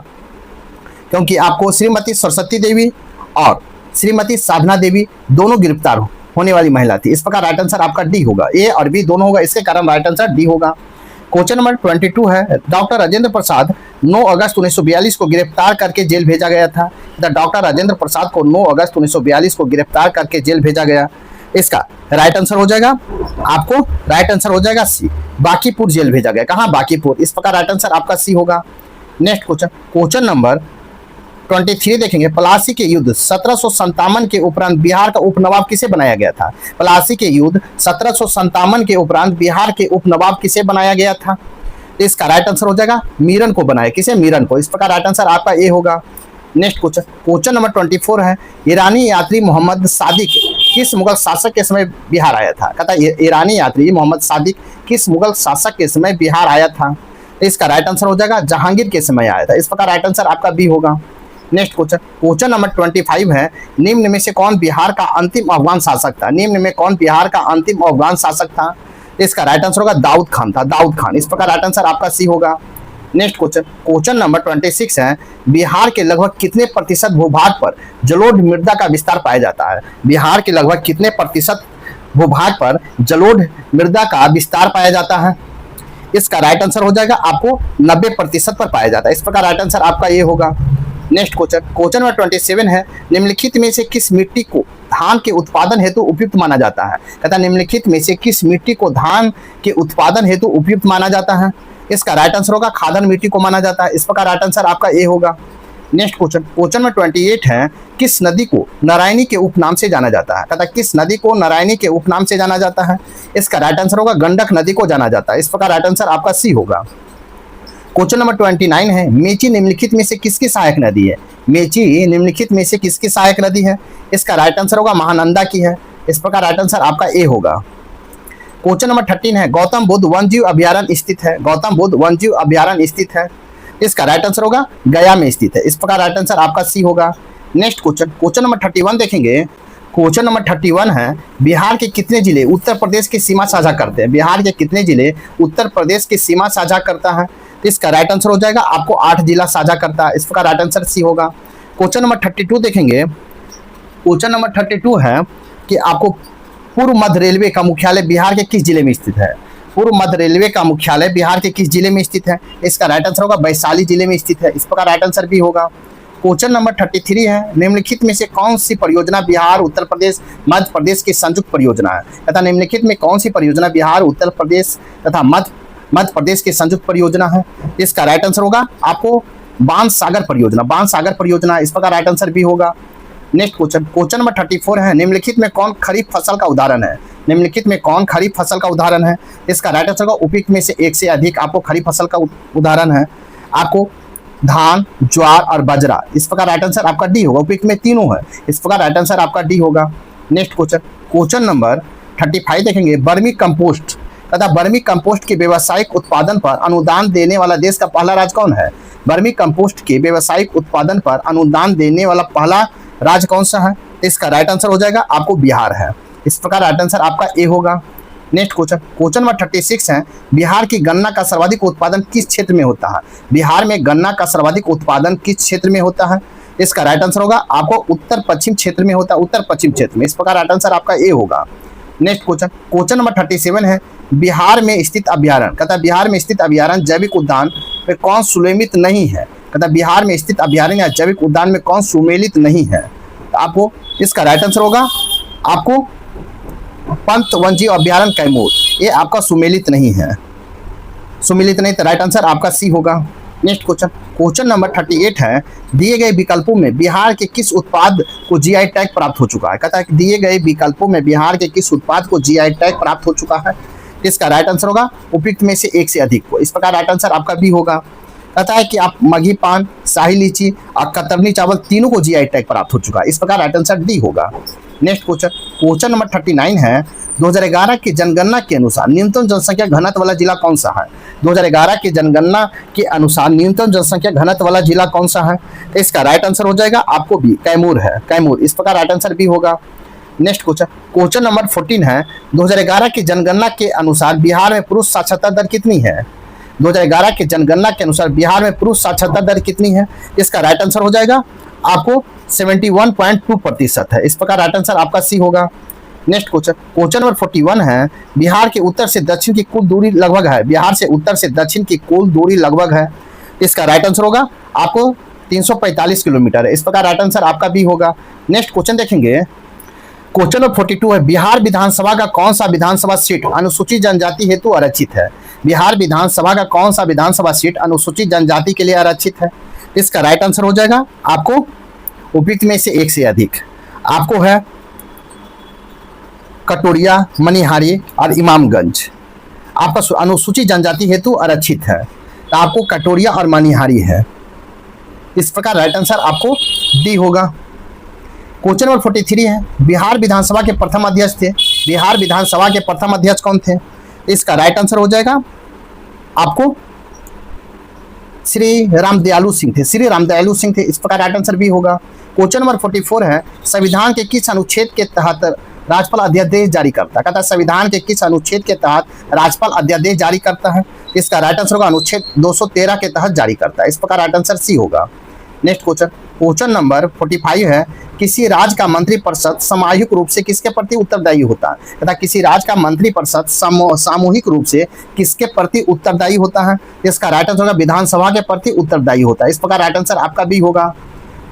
क्योंकि आपको श्रीमती सरस्वती देवी और श्रीमती साधना देवी दोनों गिरफ्तार होने वाली महिला थी। इस प्रकार राइट आंसर आपका डी होगा। ए और बी दोनों होगा, इसके कारण राइट आंसर डी होगा। क्वेश्चन नंबर 22 है, डॉक्टर राजेंद्र प्रसाद 9 अगस्त 1942 को गिरफ्तार करके जेल भेजा गया था। डॉक्टर राजेंद्र प्रसाद को 9 अगस्त 1942 को गिरफ्तार करके जेल भेजा गया। इसका राइट आंसर हो जाएगा आपको, राइट आंसर हो जाएगा सी, बांकीपुर जेल भेजा गया। कहाँ? बांकीपुर। इस प्रकार राइट आंसर आपका सी होगा। नेक्स्ट क्वेश्चन, क्वेश्चन नंबर 23 देखेंगे। प्लासी के युद्ध 1757 के उपरांत बिहार का उपनवाब किसे बनाया गया था? प्लासी के युद्ध 1757 के उपरांत बिहार के उपनवाब किसे बनाया गया था? इसका राइट आंसर हो जाएगा मीरन को बनाया। किसे? मीरन को। इस प्रकार राइट आंसर आपका ए होगा। नेक्स्ट क्वेश्चन, क्वेश्चन नंबर 24 है, ईरानी यात्री मोहम्मद सादिक किस मुगल शासक के समय बिहार आया था? कहता है ईरानी यात्री मोहम्मद सादिक किस मुगल शासक के समय बिहार आया था? इसका राइट आंसर हो जाएगा जहांगीर के समय आया था। इस प्रकार राइट आंसर आपका बी होगा। नेक्स्ट क्वेश्चन, क्वेश्चन नंबर 25 है, निम्न में से कौन बिहार का अंतिम अफगान शासक था? निम्न में कौन बिहार का अंतिम अफगान शासक था? इसका राइट आंसर होगा दाऊद खान था, दाऊद खान। इस प्रकार राइट आंसर आपका सी होगा। नेक्स्ट क्वेश्चन, क्वेश्चन नंबर 26 है, बिहार के लगभग कितने प्रतिशत भूभाग पर जलोढ़ मृदा का विस्तार पाया जाता है? बिहार के लगभग कितने प्रतिशत भूभाग पर जलोढ़ मृदा का विस्तार पाया जाता है? इसका राइट आंसर हो जाएगा आपको 90% पर पाया जाता है। इस प्रकार राइट आंसर आपका ये होगा। नेक्स्ट क्वेश्चन, क्वेश्चन नंबर 27 है, निम्नलिखित में से किस मिट्टी को धान के उत्पादन हेतु उपयुक्त माना जाता है? कहता है निम्नलिखित में से किस मिट्टी को धान के उत्पादन हेतु उपयुक्त माना जाता है? इसका राइट आंसर होगा खादन मिट्टी को माना जाता है। इस प्रकार राइट आंसर आपका ए होगा। नेक्स्ट क्वेश्चन, क्वेश्चन नंबर 28 है, किस नदी को नारायणी के उपनाम से जाना जाता है? कहता है किस नदी को नारायणी के उपनाम से जाना जाता है? इसका राइट आंसर होगा गंडक नदी को जाना जाता है। इस प्रकार राइट आंसर आपका सी होगा। क्वेश्चन नंबर 29 है, मेची निम्नलिखित में से किसकी सहायक नदी है? मेची निम्नलिखित में से किसकी सहायक नदी है? इसका राइट आंसर होगा महानंदा की है। इस प्रकार राइट आंसर आपका ए होगा। क्वेश्चन नंबर 13 है, गौतम बुद्ध वन्यजीव अभ्यारण्य स्थित है? गौतम बुद्ध वन्यजीव अभ्यारण्य स्थित है। इसका राइट आंसर होगा गया में स्थित है। इस प्रकार राइट आंसर आपका सी होगा। नेक्स्ट क्वेश्चन, क्वेश्चन नंबर 31 देखेंगे। क्वेश्चन नंबर 31 है, बिहार के कितने जिले उत्तर प्रदेश की सीमा साझा करते हैं? बिहार के कितने जिले उत्तर प्रदेश की सीमा साझा करता है? इसका राइट आंसर हो जाएगा आपको 8 जिला साझा करता है। इस प्रकार राइट आंसर सी होगा। क्वेश्चन नंबर 32 देखेंगे। क्वेश्चन नंबर 32 है कि आपको पूर्व मध्य रेलवे का मुख्यालय बिहार के किस जिले में स्थित है? पूर्व मध्य रेलवे का मुख्यालय बिहार के किस जिले में स्थित है? इसका राइट आंसर होगा वैशाली जिले में स्थित है। इस प्रकार राइट आंसर भी होगा। क्वेश्चन नंबर 33 है, निम्नलिखित में से कौन सी परियोजना बिहार उत्तर प्रदेश मध्य प्रदेश की संयुक्त परियोजना है? तथा निम्नलिखित में कौन सी परियोजना बिहार उत्तर प्रदेश तथा मध्य प्रदेश की संयुक्त परियोजना है? इसका राइट आंसर होगा आपको बाणसागर परियोजना, बाणसागर परियोजना। इस प्रकार राइट आंसर भी होगा। नेक्स्ट क्वेश्चन, क्वेश्चन नंबर 34 है, निम्नलिखित में कौन खरीफ फसल का उदाहरण है? निम्नलिखित में कौन खरीफ फसल का उदाहरण है? इसका राइट आंसर होगा उपयुक्त में से एक से अधिक आपको खरीफ फसल का उदाहरण है। आपको धान, ज्वार और बाजरा। इस प्रकार राइट आंसर आपका डी होगा। उपयुक्त में तीनों है। इस प्रकार राइट आंसर आपका डी होगा। नेक्स्ट क्वेश्चन, क्वेश्चन नंबर 35 देखेंगे। बर्मी कंपोस्ट तथा बर्मी कंपोस्ट के व्यावसायिक उत्पादन पर अनुदान देने वाला देश का पहला राज्य कौन है? बर्मी कंपोस्ट के व्यावसायिक उत्पादन पर अनुदान देने वाला पहला राज्य कौन सा है? इसका राइट आंसर हो जाएगा आपको बिहार है। इस प्रकार राइट आंसर आपका ए होगा। नेक्स्ट क्वेश्चन, क्वेश्चन नंबर 36 है, बिहार की गन्ना का सर्वाधिक उत्पादन किस क्षेत्र में होता है? बिहार में गन्ना का सर्वाधिक उत्पादन किस क्षेत्र में होता है? इसका राइट आंसर होगा आपको उत्तर पश्चिम क्षेत्र में होता है, उत्तर पश्चिम क्षेत्र में। इस प्रकार राइट आंसर आपका ए होगा। नेक्स्ट क्वेश्चन, क्वेश्चन नंबर 37 है, बिहार में स्थित अभ्यारण्य, कहता बिहार में स्थित अभ्यारण्य जैविक उद्यान में कौन सुमेलित नहीं है? कहता बिहार में स्थित अभ्यारण्य या जैविक उद्यान में कौन सुमेलित नहीं है? तो आपको इसका राइट आंसर होगा आपको पंत वन्यजीव अभ्यारण्य कैमूर। ये आपका सुमेलित नहीं है, सुमेलित नहीं। तो राइट आंसर आपका सी होगा। नेक्स्ट क्वेश्चन, क्वेश्चन नंबर 38 है, दिए गए विकल्पों में बिहार के किस उत्पाद को जीआई टैग प्राप्त हो चुका है। कहता है कि दिए गए विकल्पों में बिहार के किस उत्पाद को जीआई टैग प्राप्त हो चुका है। इसका राइट आंसर होगा उपयुक्त में से एक से अधिक को। इस प्रकार राइट आंसर आपका बी होगा। कहता है कि आप मघी पान, शाही लीची और कतरनी चावल तीनों को जीआई टैग प्राप्त हो चुका है। इस प्रकार राइट आंसर डी होगा। नेक्स्ट क्वेश्चन, क्वेश्चन नंबर 39 है, 2011 की जनगणना के अनुसार न्यूनतम जनसंख्या घनत्व वाला जिला कौन सा है। 2011 की जनगणना के अनुसार न्यूनतम जनसंख्या घनत्व वाला जिला कौन सा है। तो इसका राइट आंसर हो जाएगा आपको बी, कैमूर है, कैमूर। इस प्रकार राइट आंसर बी होगा। नेक्स्ट क्वेश्चन, क्वेश्चन नंबर 14 है, 2011 की जनगणना के अनुसार बिहार में पुरुष साक्षरता दर कितनी है। 2011 की जनगणना के अनुसार बिहार में पुरुष साक्षरता दर कितनी है। इसका राइट आंसर हो जाएगा आपको 71.2% है। इस प्रकार राइट आंसर आपका सी होगा। नेक्स्ट क्वेश्चन, क्वेश्चन नंबर 41 है, बिहार के उत्तर से दक्षिण की कुल दूरी लगभग है। बिहार से उत्तर से दक्षिण की कुल दूरी लगभग है। इसका राइट आंसर होगा आपको 345 किलोमीटर है। इस प्रकार राइट आंसर आपका बी होगा। नेक्स्ट क्वेश्चन देखेंगे, क्वेश्चन नंबर 42 है, बिहार विधानसभा का कौन सा विधानसभा सीट अनुसूचित जनजाति हेतु आरक्षित है। बिहार विधानसभा का कौन सा विधानसभा सीट अनुसूचित जनजाति के लिए आरक्षित है। इसका राइट आंसर हो जाएगा आपको उपयुक्त में से एक से अधिक। आपको है कटोरिया, मनिहारी और इमामगंज आपका अनुसूचित जनजाति हेतु आरक्षित है। तो आपको कटोरिया और मनिहारी है। इस प्रकार राइट आंसर आपको डी होगा। क्वेश्चन नंबर 43 है, बिहार विधानसभा के प्रथम अध्यक्ष थे। बिहार विधानसभा के प्रथम अध्यक्ष कौन थे। इसका राइट आंसर हो जाएगा आपको श्री रामदयालु सिंह थे। श्री रामदयालु सिंह थे। इस प्रकार राइट आंसर भी होगा। क्वेश्चन नंबर 44 है, संविधान के किस अनुच्छेद के तहत राज्यपाल अध्यादेश जारी करता है। कहता है संविधान के किस अनुच्छेद के तहत राज्यपाल अध्यादेश जारी करता है। इसका राइट आंसर होगा अनुच्छेद 213 के तहत जारी करता है। इस प्रकार राइट आंसर सी होगा। नेक्स्ट क्वेश्चन, क्वेश्चन नंबर 45 है, किसी राज्य का मंत्रिपरिषद सामूहिक रूप से किसके प्रति उत्तरदायी होता है। तथा किसी राज्य का मंत्रिपरिषद सामूहिक रूप से किसके प्रति उत्तरदायी होता है। इसका राइट आंसर होगा विधानसभा के प्रति उत्तरदायी होता है। इस प्रकार राइट आंसर आपका भी होगा।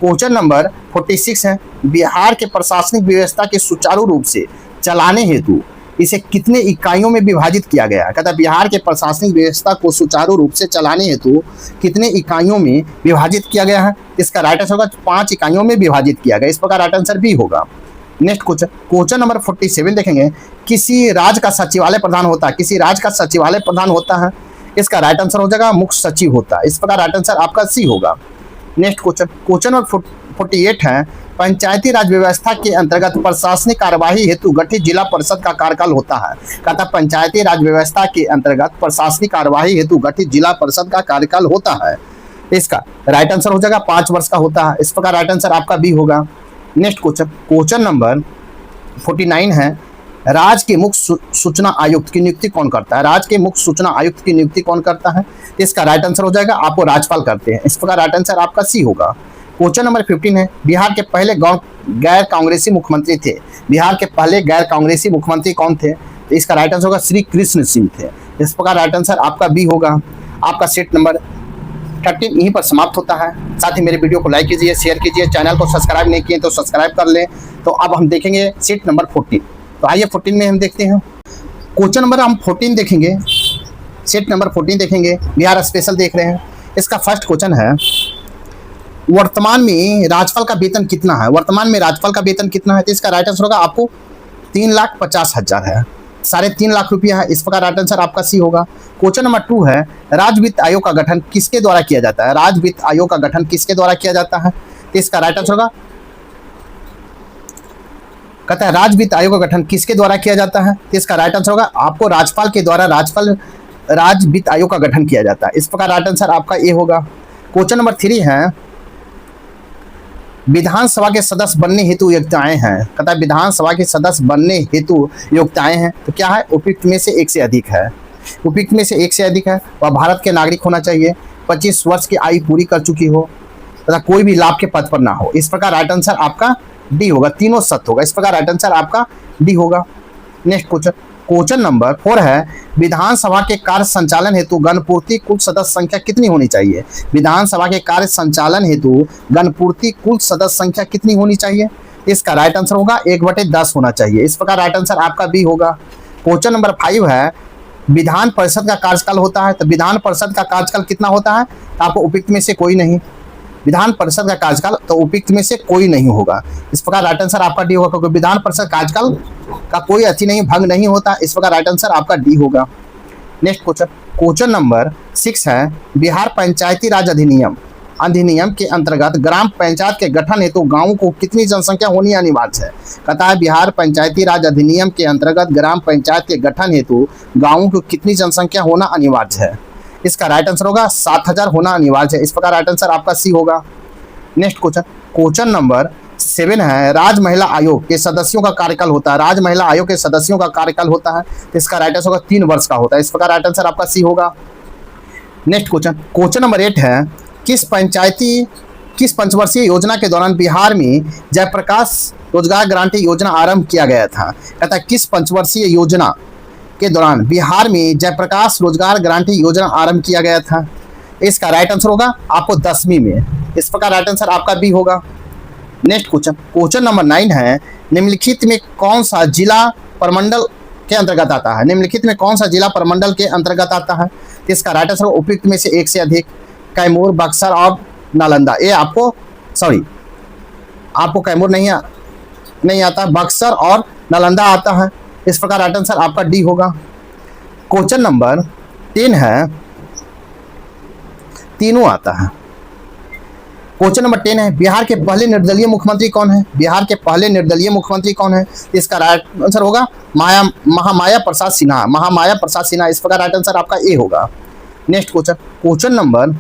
क्वेश्चन नंबर 46 है, बिहार के प्रशासनिक व्यवस्था के सुचारू रूप से चलाने हेतु इसे कितने इकाइयों में विभाजित किया गया है। कहता है बिहार के प्रशासनिक व्यवस्था को सुचारू रूप से चलाने हेतु कितने इकाइयों में विभाजित किया गया है। इसका राइट आंसर होगा 5 इकाइयों में विभाजित किया गया। इस प्रकार राइट आंसर भी होगा। नेक्स्ट क्वेश्चन, क्वेश्चन नंबर 47 देखेंगे, किसी राज्य का सचिवालय प्रधान होता है। किसी राज्य का सचिवालय प्रधान होता है। इसका राइट आंसर हो जाएगा मुख्य सचिव होता है। इस प्रकार राइट आंसर आपका सी होगा। नेक्स्ट क्वेश्चन, क्वेश्चन नंबर 48 है, पंचायती राज व्यवस्था के अंतर्गत प्रशासनिक कार्यवाही हेतु गठित जिला परिषद का कार्यकाल होता है। कहता पंचायती राज व्यवस्था के अंतर्गत प्रशासनिक कार्यवाही हेतु गठित जिला परिषद का कार्यकाल होता है। इसका राइट आंसर हो जाएगा 5 वर्ष का होता है। इस प्रकार राइट आंसर आपका भी होगा। नेक्स्ट क्वेश्चन, क्वेश्चन नंबर 49 है, राज्य के मुख्य सूचना आयुक्त की नियुक्ति कौन करता है। राज्य के मुख्य सूचना आयुक्त की नियुक्ति कौन करता है। इसका राइट आंसर हो जाएगा आपको राज्यपाल करते हैं। इस प्रकार राइट आंसर आपका सी होगा। क्वेश्चन नंबर 15 है, बिहार के पहले गैर कांग्रेसी मुख्यमंत्री थे। बिहार के पहले गैर कांग्रेसी मुख्यमंत्री कौन थे। तो इसका राइट आंसर होगा श्री कृष्ण सिंह थे। इस प्रकार राइट आंसर आपका भी होगा। आपका सेट नंबर 13 यहीं पर समाप्त होता है। साथ ही मेरे वीडियो को लाइक कीजिए, शेयर कीजिए, चैनल को सब्सक्राइब नहीं किए तो सब्सक्राइब कर लें। तो अब हम देखेंगे सेट नंबर 14। तो आइए 14 में हम देखते हैं। क्वेश्चन नंबर हम 14 देखेंगे। सेट नंबर 14 देखेंगे, बिहार स्पेशल देख रहे हैं। इसका फर्स्ट क्वेश्चन है, वर्तमान में राज्यपाल का वेतन कितना है। वर्तमान में राज्यपाल का वेतन कितना है। तो इसका राइट आंसर होगा आपको 3,50,000 है, 3.5 लाख रुपया है। इस प्रकार राइट आंसर आपका सी होगा। क्वेश्चन नंबर 2 है, राज्य वित्त आयोग का गठन किसके द्वारा किया जाता है। राज्य वित्त आयोग का गठन किसके द्वारा किया जाता है। तो इसका राइट आंसर होगा, कहता है राज्य वित्त आयोग का गठन किसके द्वारा किया जाता है। तो इसका राइट आंसर होगा आपको राज्यपाल के द्वारा राज्य वित्त आयोग का गठन किया जाता है। इस प्रकार राइट आंसर आपका ए होगा। क्वेश्चन नंबर 3 है, विधानसभा के सदस्य बनने हेतु योग्यताएं हैं। कहता है विधानसभा के सदस्य बनने हेतु योग्यताएं हैं। तो क्या है, उपयुक्त में से एक से अधिक है। उपयुक्त में से एक से अधिक है। वह भारत के नागरिक होना चाहिए, 25 वर्ष की आयु पूरी कर चुकी हो तथा कोई भी लाभ के पद पर ना हो। इस प्रकार राइट आंसर आपका डी होगा। तीनों सत्य होगा। इस प्रकार राइट आंसर आपका डी होगा। नेक्स्ट क्वेश्चन, क्वेश्चन नंबर 4 है, विधानसभा के कार्य संचालन हेतु गणपूर्ति कुल सदस्य संख्या कितनी होनी चाहिए। विधानसभा के कार्य संचालन हेतु गणपूर्ति कुल सदस्य संख्या कितनी होनी चाहिए। इसका राइट आंसर होगा 1/10 होना चाहिए। इस प्रकार राइट आंसर आपका बी होगा। क्वेश्चन नंबर 5 है, विधान परिषद का कार्यकाल होता है, तो विधान परिषद का कार्यकाल कितना होता है? तो आपको उपयुक्त में से कोई नहीं, विधान परिषद का कार्यकाल तो उपयुक्त में से कोई नहीं होगा। इस प्रकार राइट आंसर आपका डी होगा, क्योंकि विधान परिषद कार्यकाल का कोई अच्छी नहीं, भंग नहीं होता। इस प्रकार राइट आंसर आपका डी होगा। नेक्स्ट क्वेश्चन नंबर 6 है, बिहार पंचायती राज अधिनियम के अंतर्गत ग्राम पंचायत के गठन हेतु गांवों को कितनी जनसंख्या होनी अनिवार्य है? कहता है बिहार पंचायती राज अधिनियम के अंतर्गत ग्राम पंचायत के गठन हेतु गांवों को कितनी जनसंख्या होना अनिवार्य है? इसका राइट आंसर होगा 7000 होना अनिवार्य है। इस प्रकार राइट आंसर आपका सी होगा। नेक्स्ट क्वेश्चन नंबर 7 है, राज्य महिला आयोग के सदस्यों का कार्यकाल होता है, राज्य महिला आयोग के सदस्यों का कार्यकाल होता है, तो इसका राइट आंसर होगा 3 वर्ष का होता है। इस प्रकार राइट आंसर आपका सी होगा। नेक्स्ट क्वेश्चन नंबर 8 है, किस पंचवर्षीय योजना के दौरान बिहार में जयप्रकाश रोजगार गारंटी योजना आरंभ किया गया था? कहता है किस पंचवर्षीय योजना के दौरान बिहार में जयप्रकाश रोजगार गारंटी योजना आरंभ किया गया था? इसका राइट आंसर होगा आपको 10वीं में। इस प्रकार राइट आंसर आपका बी होगा। नेक्स्ट क्वेश्चन नंबर 9 है, निम्नलिखित में कौन सा जिला प्रमंडल के अंतर्गत आता है? निम्नलिखित में कौन सा जिला प्रमंडल के अंतर्गत आता है? इसका राइट आंसर उपयुक्त में से एक से अधिक, कैमूर, बक्सर और नालंदा। ये आपको कैमूर नहीं आता, बक्सर और नालंदा आता है। इस प्रकार राइट आंसर आपका डी होगा। क्वेश्चन नंबर 10 है, तीनों आता है। क्वेश्चन नंबर 10 है, बिहार के पहले निर्दलीय मुख्यमंत्री कौन है? बिहार के पहले निर्दलीय मुख्यमंत्री कौन है? इसका राइट आंसर होगा महामाया प्रसाद सिन्हा। इस प्रकार राइट आंसर आपका ए होगा। नेक्स्ट क्वेश्चन नंबर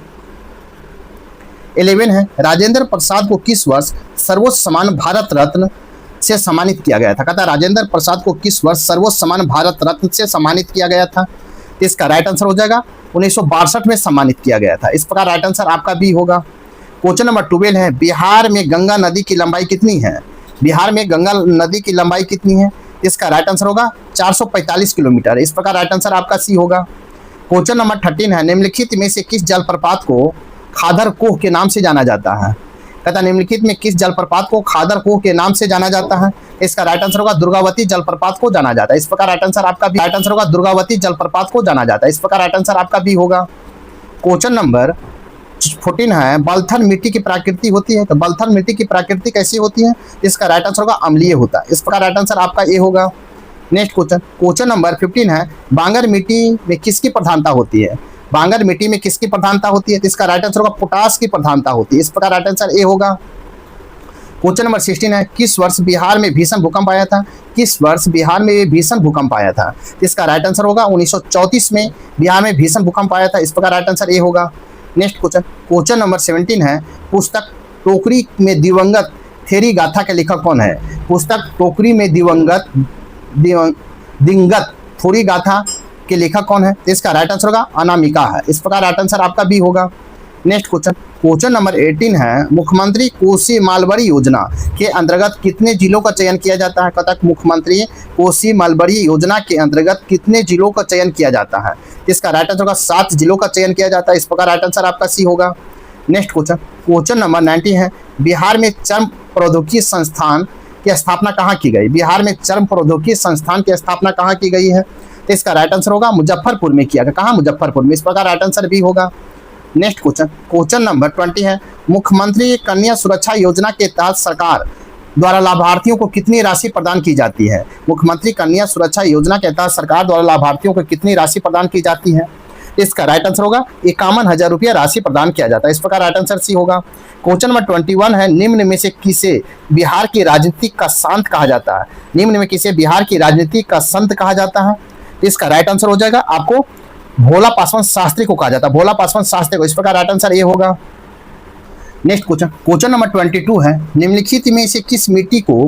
11 है, राजेंद्र प्रसाद को किस वर्ष सर्वोच्च सम्मान भारत रत्न से सम्मानित किया गया था? कहता है राजेंद्र प्रसाद को किस वर्ष सर्वोच्च सम्मान भारत रत्न से सम्मानित किया गया था? इसका राइट आंसर हो जाएगा 1962 में सम्मानित किया गया था। इस प्रकार राइट आंसर आपका बी होगा। क्वेश्चन नंबर 12 है, बिहार में गंगा नदी की लंबाई कितनी है? बिहार में गंगा नदी की लंबाई कितनी है? इसका राइट आंसर होगा 445 किलोमीटर। इस प्रकार राइट आंसर आपका सी होगा। क्वेश्चन नंबर 13 है, निम्नलिखित में से किस जलप्रपात को खादर कोह के नाम से जाना जाता है? कहता है निम्नलिखित में किस जलप्रपात को खादर कोह के नाम से जाना जाता है? इसका राइट आंसर होगा दुर्गावती जलप्रपात को जाना जाता है। इस प्रकार राइट आंसर आपका भी राइट आंसर होगा दुर्गावती जलप्रपात को जाना जाता है। इस प्रकार राइट आंसर आपका भी होगा। क्वेश्चन नंबर 14 है, बलथल मिट्टी की प्रकृति होती है, तो बलथल मिट्टी की प्रकृति कैसी होती है? इसका राइट आंसर होगा अम्लीय होता है। इस प्रकार राइट आंसर आपका ए होगा। नेक्स्ट क्वेश्चन नंबर 15 है, बांगर मिट्टी में किसकी प्रधानता होती है? बांगर मिट्टी में किसकी प्रधानता होती है? तो इसका राइट आंसर होगा पोटास की प्रधानता होती है। इस प्रकार राइट आंसर ए होगा। क्वेश्चन नंबर 16 है, किस वर्ष बिहार में भीषण भूकंप आया था? किस वर्ष बिहार में भीषण भूकंप आया था? इसका राइट आंसर होगा 1934 में बिहार में भीषण भूकंप आया था। इस प्रकार राइट आंसर ए होगा। नेक्स्ट क्वेश्चन नंबर 17 है, पुस्तक टोकरी में दिवंगत थेरी गाथा के लेखक कौन है? पुस्तक टोकरी में दिवंगत थोरी गाथा के लेखक कौन है? इसका राइट आंसर होगा अनामिका है। इस प्रकार राइट आंसर आपका भी होगा। नेक्स्ट क्वेश्चन नंबर 18 है, मुख्यमंत्री कोसी मालबरी योजना के अंतर्गत कितने जिलों का चयन किया जाता है? कहता है मुख्यमंत्री कोसी मालबरी योजना के अंतर्गत कितने जिलों का चयन किया जाता है? इसका राइट आंसर होगा 7 जिलों का चयन किया जाता है। इस प्रकार राइट आंसर आपका सी होगा। नेक्स्ट क्वेश्चन नंबर 90 है, बिहार में चर्म प्रौद्योगिकी संस्थान की स्थापना कहाँ की गई? बिहार में चर्म प्रौद्योगिकी संस्थान की स्थापना कहाँ की गई है? तो इसका राइट आंसर होगा मुजफ्फरपुर में किया गया। कहाँ? मुजफ्फरपुर में। इस प्रकार राइट आंसर भी होगा। नेक्स्ट क्वेश्चन नंबर 20 है, मुख्यमंत्री कन्या सुरक्षा योजना के तहत सरकार द्वारा लाभार्थियों को कितनी राशि प्रदान की जाती है? मुख्यमंत्री कन्या सुरक्षा योजना के तहत सरकार द्वारा लाभार्थियों को कितनी राशि प्रदान की जाती है? इसका राइट आंसर होगा 51,000 रुपया राशि प्रदान किया जाता है। इस प्रकार राइट आंसर सी होगा। क्वेश्चन नंबर 21 है, निम्न में से किसे बिहार की राजनीति का संत कहा जाता है? निम्न में किसे बिहार की राजनीति का संत कहा जाता है? इसका राइट आंसर हो जाएगा आपको भोला पासवान शास्त्री को कहा जाता है। भोला पासवान शास्त्री को। इस प्रकार राइट आंसर ये होगा। नेक्स्ट क्वेश्चन नंबर 22 है, निम्नलिखित में से किस मिट्टी को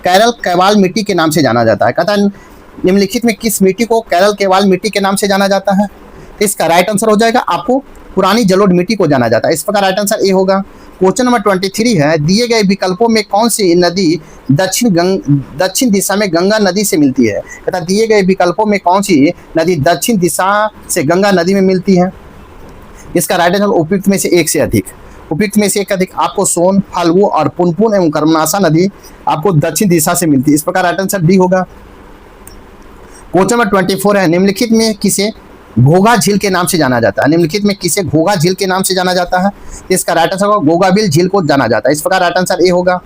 केरल केवाल मिट्टी के नाम से जाना जाता है? कहता है निम्नलिखित में किस मिट्टी को केरल केवाल मिट्टी के नाम से जाना जाता है? इसका राइट आंसर हो जाएगा आपको पुरानी जलोढ़ मिट्टी को जाना जाता है। इस प्रकार राइट आंसर ए होगा। क्वेश्चन नंबर 23 है, दिए गए विकल्पों में कौन सी नदी दक्षिण दिशा में गंगा नदी से मिलती है? कहता दिए गए विकल्पों में कौन सी नदी दक्षिण दिशा से गंगा नदी में मिलती है? इसका राइट आंसर उपयुक्त में से एक से अधिक। उपयुक्त में से एक अधिक आपको सोन, फाल्गु और पुनपुन एवं कर्मनाशा नदी आपको दक्षिण दिशा से मिलती है। इस प्रकार राइट आंसर डी होगा। क्वेश्चन नंबर 24 है, निम्नलिखित में किसे घोघा झील के नाम से जाना जाता है? निम्नलिखित में किसे घोघा झील के नाम से जाना जाता है? इसका राइट आंसर होगा गोगाबिल झील को जाना जाता है। इस प्रकार राइट आंसर ए होगा।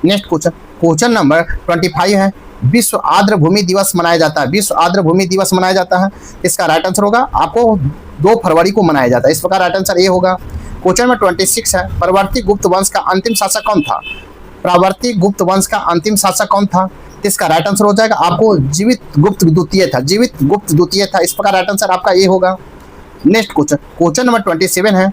नेक्स्ट क्वेश्चन, क्वेश्चन नंबर 25 है, विश्व आर्द्र भूमि दिवस मनाया जाता है। विश्व आर्द्र भूमि दिवस मनाया जाता है, इसका राइट आंसर होगा आपको 2 फरवरी को मनाया जाता है। इस प्रकार राइट आंसर ए होगा। क्वेश्चन नंबर 26 है, प्रवर्ती गुप्त वंश का अंतिम शासक कौन था? प्रवर्ती गुप्त वंश का अंतिम शासक कौन था? इसका राइट आंसर हो जाएगा आपको जीवित गुप्त द्वितीय था। जीवित गुप्त द्वितीय था। इस प्रकार राइट आंसर आपका ए होगा। नेक्स्ट क्वेश्चन, क्वेश्चन नंबर 27 है,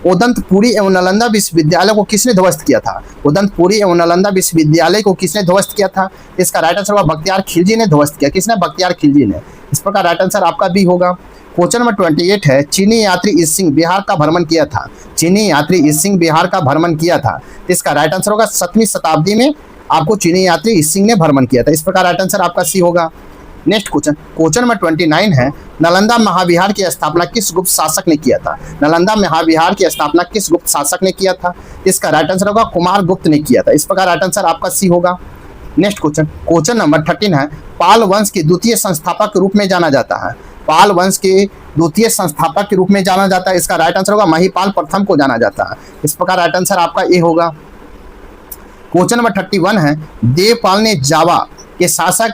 उदंतपुरी एवं नालंदा विश्वविद्यालय को किसने ध्वस्त किया था? उदंतपुरी एवं नालंदा विश्वविद्यालय को किसने ध्वस्त किया था? इसका राइट आंसर होगा बख्तियार खिलजी ने ध्वस्त किया। किसने? बख्तियार खिलजी ने। इस प्रकार राइट आंसर आपका बी होगा। क्वेश्चन नंबर 28 है, चीनी यात्री ईस्ट सिंह बिहार का भ्रमण किया था। चीनी यात्री ईस्ट सिंह बिहार का भ्रमण किया था। इसका राइट आंसर होगा 7वीं शताब्दी में आपको चीनी यात्री ईस्ट सिंह ने भ्रमण किया था। इस प्रकार राइट आंसर आपका सी होगा। नेक्स्ट क्वेश्चन, क्वेश्चन नंबर 29 है, नालंदा महाविहार की स्थापना किस गुप्त शासक ने किया था? नालंदा महाविहार की स्थापना किस गुप्त शासक ने किया था? इसका राइट आंसर होगा कुमार गुप्त ने किया था। इस प्रकार राइट आंसर आपका सी होगा। नेक्स्ट क्वेश्चन, क्वेश्चन नंबर 13 है, पाल वंश के द्वितीय संस्थापक के रूप में जाना जाता है। पाल वंश के द्वितीय संस्थापक के रूप में जाना जाता है। इसका राइट आंसर होगा महिपाल प्रथम को जाना जाता है। इस प्रकार राइट आंसर आपका ए होगा। क्वेश्चन नंबर 31 है, देवपाल ने जावा के शासक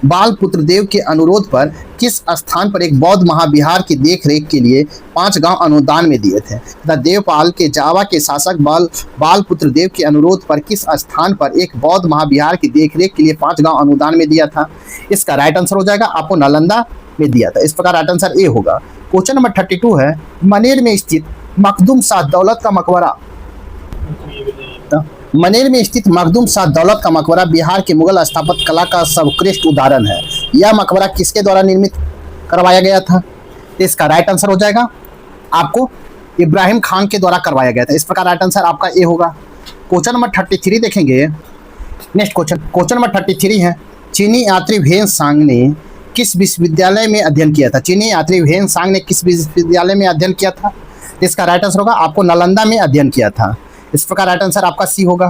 बालपुत्र देव के अनुरोध पर किस स्थान पर एक बौद्ध महाविहार की देखरेख के लिए 5 गांव अनुदान में दिए थे? तथा देवपाल के जावा के शासक बालपुत्र देव के अनुरोध पर किस स्थान पर एक बौद्ध महाविहार की देखरेख के लिए 5 गांव अनुदान में दिया था? इसका राइट आंसर हो जाएगा आपको नालंदा में दिया था। इस प्रकार राइट आंसर ए होगा। क्वेश्चन नंबर 32 है, मनेर में स्थित मखदूम शाह दौलत का मकबरा। मनेर में स्थित मखदूम शाह दौलत का मकबरा बिहार के मुगल स्थापत्य कला का सर्वश्रेष्ठ उदाहरण है। यह मकबरा किसके द्वारा निर्मित करवाया गया था? इसका राइट आंसर हो जाएगा आपको इब्राहिम खान के द्वारा करवाया गया था। इस प्रकार राइट आंसर आपका ए होगा। क्वेश्चन नंबर 33 देखेंगे। नेक्स्ट क्वेश्चन, क्वेश्चन नंबर 33 है, चीनी यात्री वेन सांग ने किस विश्वविद्यालय में अध्ययन किया था? चीनी यात्री वेन सांग ने किस विश्वविद्यालय में अध्ययन किया था? इसका राइट आंसर होगा आपको नालंदा में अध्ययन किया था। इस प्रकार राइट आंसर आपका सी होगा।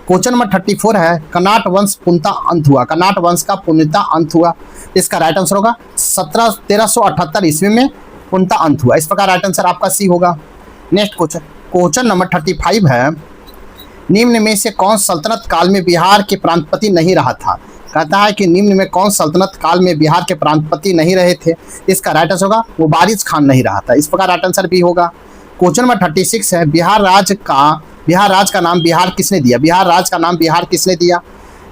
क्वेश्चन नंबर 34 है, कनाट वंश पूर्णतः अंत हुआ। कनाट वंश का पूर्णतः अंत हुआ। इसका राइट आंसर होगा 1378 ईस्वी में पूर्णतः अंत हुआ। इस प्रकार राइट आंसर आपका सी होगा। नेक्स्ट क्वेश्चन, क्वेश्चन नंबर 35 है, निम्न में से कौन सल्तनत काल में बिहार के प्रांतपति नहीं रहा था? कहता है कि निम्न में कौन सल्तनत काल में बिहार के प्रांतपति नहीं रहे थे? इसका राइट आंसर होगा वो वारिस खान नहीं रहा था। इस प्रकार राइट आंसर बी होगा। क्वेश्चन नंबर 36 है, बिहार राज का नाम बिहार किसने दिया? बिहार राज का नाम बिहार किसने दिया?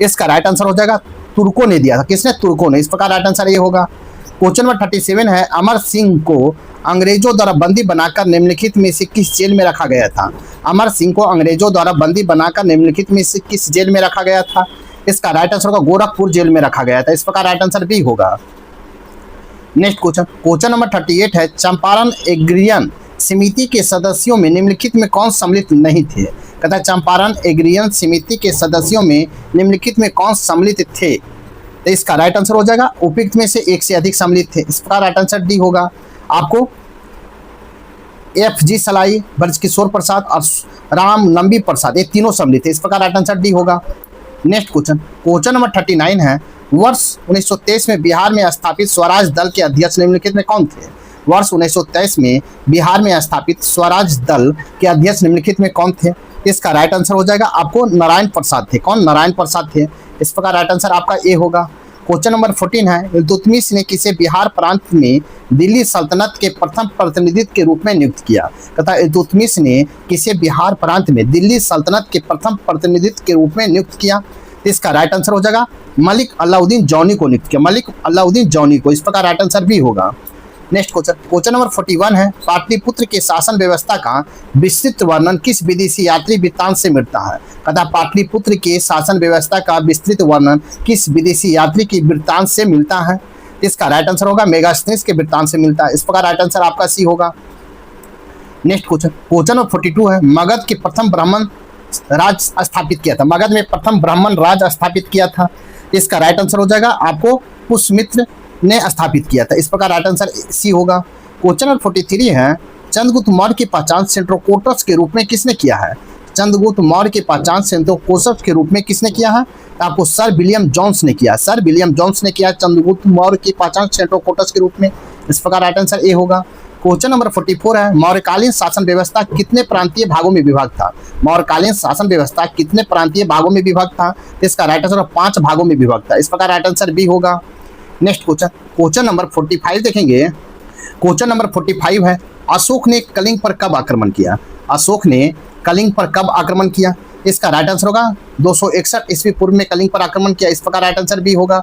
इसका राइट आंसर हो जाएगा तुर्कों ने दिया था। किसने? तुर्कों ने। इस प्रकार राइट आंसर ये होगा। क्वेश्चन नंबर 37 है, अमर सिंह को अंग्रेजों द्वारा बंदी बनाकर निम्नलिखित में से किस जेल में रखा गया था? अमर सिंह को अंग्रेजों द्वारा बंदी बनाकर निम्नलिखित में से किस जेल में रखा गया था? इसका राइट आंसर होगा गोरखपुर जेल में रखा गया था। इस प्रकार राइट आंसर बी होगा। नेक्स्ट क्वेश्चन, क्वेश्चन नंबर 38 है, चंपारण एग्रियन समिति के सदस्यों में निम्नलिखित में कौन सम्मिलित नहीं थे? कहता है चंपारण एग्रियन समिति के सदस्यों में निम्नलिखित में कौन सम्मिलित थे? तो इसका राइट आंसर हो जाएगा उपयुक्त में से एक से अधिक सम्मिलित थे। इस प्रकार राइट आंसर डी होगा। आपको FG सलाई, ब्रजकिशोर प्रसाद और राम नंबी प्रसाद, ये तीनों सम्मिलित थे। इस प्रकार राइट आंसर डी होगा। नेक्स्ट क्वेश्चन, क्वेश्चन नंबर 39 है, वर्ष 1923 में बिहार में स्थापित स्वराज दल के अध्यक्ष निम्नलिखित में कौन थे? वर्ष 1923 में बिहार में स्थापित स्वराज दल के अध्यक्ष निम्नलिखित में कौन थे? इसका राइट आंसर हो जाएगा आपको नारायण प्रसाद थे। कौन? नारायण प्रसाद थे। इस प्रकार राइट आंसर आपका ए होगा। क्वेश्चन नंबर 14 है, इल्तुतमिश ने किसे बिहार प्रांत में दिल्ली सल्तनत के प्रथम प्रतिनिधित्व के रूप में नियुक्त किया? तथा इल्तुतमिश ने किसे बिहार प्रांत में दिल्ली सल्तनत के प्रथम प्रतिनिधित्व के रूप में नियुक्त किया? इसका राइट आंसर हो जाएगा मलिक अलाउद्दीन जौनी को नियुक्त किया। मलिक अलाउद्दीन जौनी को। इस प्रकार राइट आंसर भी होगा। नेक्स्ट क्वेश्चन, क्वेश्चन नंबर 41 है, पाटलिपुत्र के शासन व्यवस्था का विस्तृत वर्णन किस विदेशी यात्री वृत्तांत से मिलता है? कहता पाटलिपुत्र के शासन व्यवस्था का विस्तृत वर्णन किस विदेशी यात्री की वृत्तांत से मिलता है? इसका राइट आंसर होगा मेगास्थनीज के वृत्तांत से मिलता है। इस प्रकार राइट आंसर आपका सी होगा। नेक्स्ट क्वेश्चन, क्वेश्चन नंबर 42 है, मगध के प्रथम ब्राह्मण राज स्थापित किया था। मगध में प्रथम ब्राह्मण राज स्थापित किया था। इसका राइट आंसर हो जाएगा आपको पुष्यमित्र ने स्थापित किया था। इस प्रकार राइट आंसर सी होगा। क्वेश्चन नंबर 43 है, चंद्रगुप्त मौर्य की पहचान सेंट्रोकोटस के रूप में किसने किया है? चंद्रगुप्त मौर्य की पहचान सेंटोकोसस के रूप में किसने किया है? तो आपको सर विलियम जोन्स ने किया। सर विलियम जोन्स ने किया चंद्रगुप्त मौर्य की पहचान सेंटोकोसस के रूप में। इस प्रकार राइट आंसर ए होगा। क्वेश्चन नंबर 44 है, मौर्यकालीन शासन व्यवस्था कितने प्रांतीय भागों में विभाग था? मौर्यकालीन शासन व्यवस्था कितने प्रांतीय भागों में विभाग था? तो इसका राइट आंसर 5 भागों में विभाग था। इस प्रकार राइट आंसर बी होगा। नेक्स्ट क्वेश्चन, क्वेश्चन नंबर 45 देखेंगे। क्वेश्चन नंबर 45 है, अशोक ने कलिंग पर कब आक्रमण किया? अशोक ने कलिंग पर कब आक्रमण किया? इसका राइट आंसर होगा 261 ईस्वी पूर्व में कलिंग पर आक्रमण किया। इस प्रकार राइट आंसर बी होगा।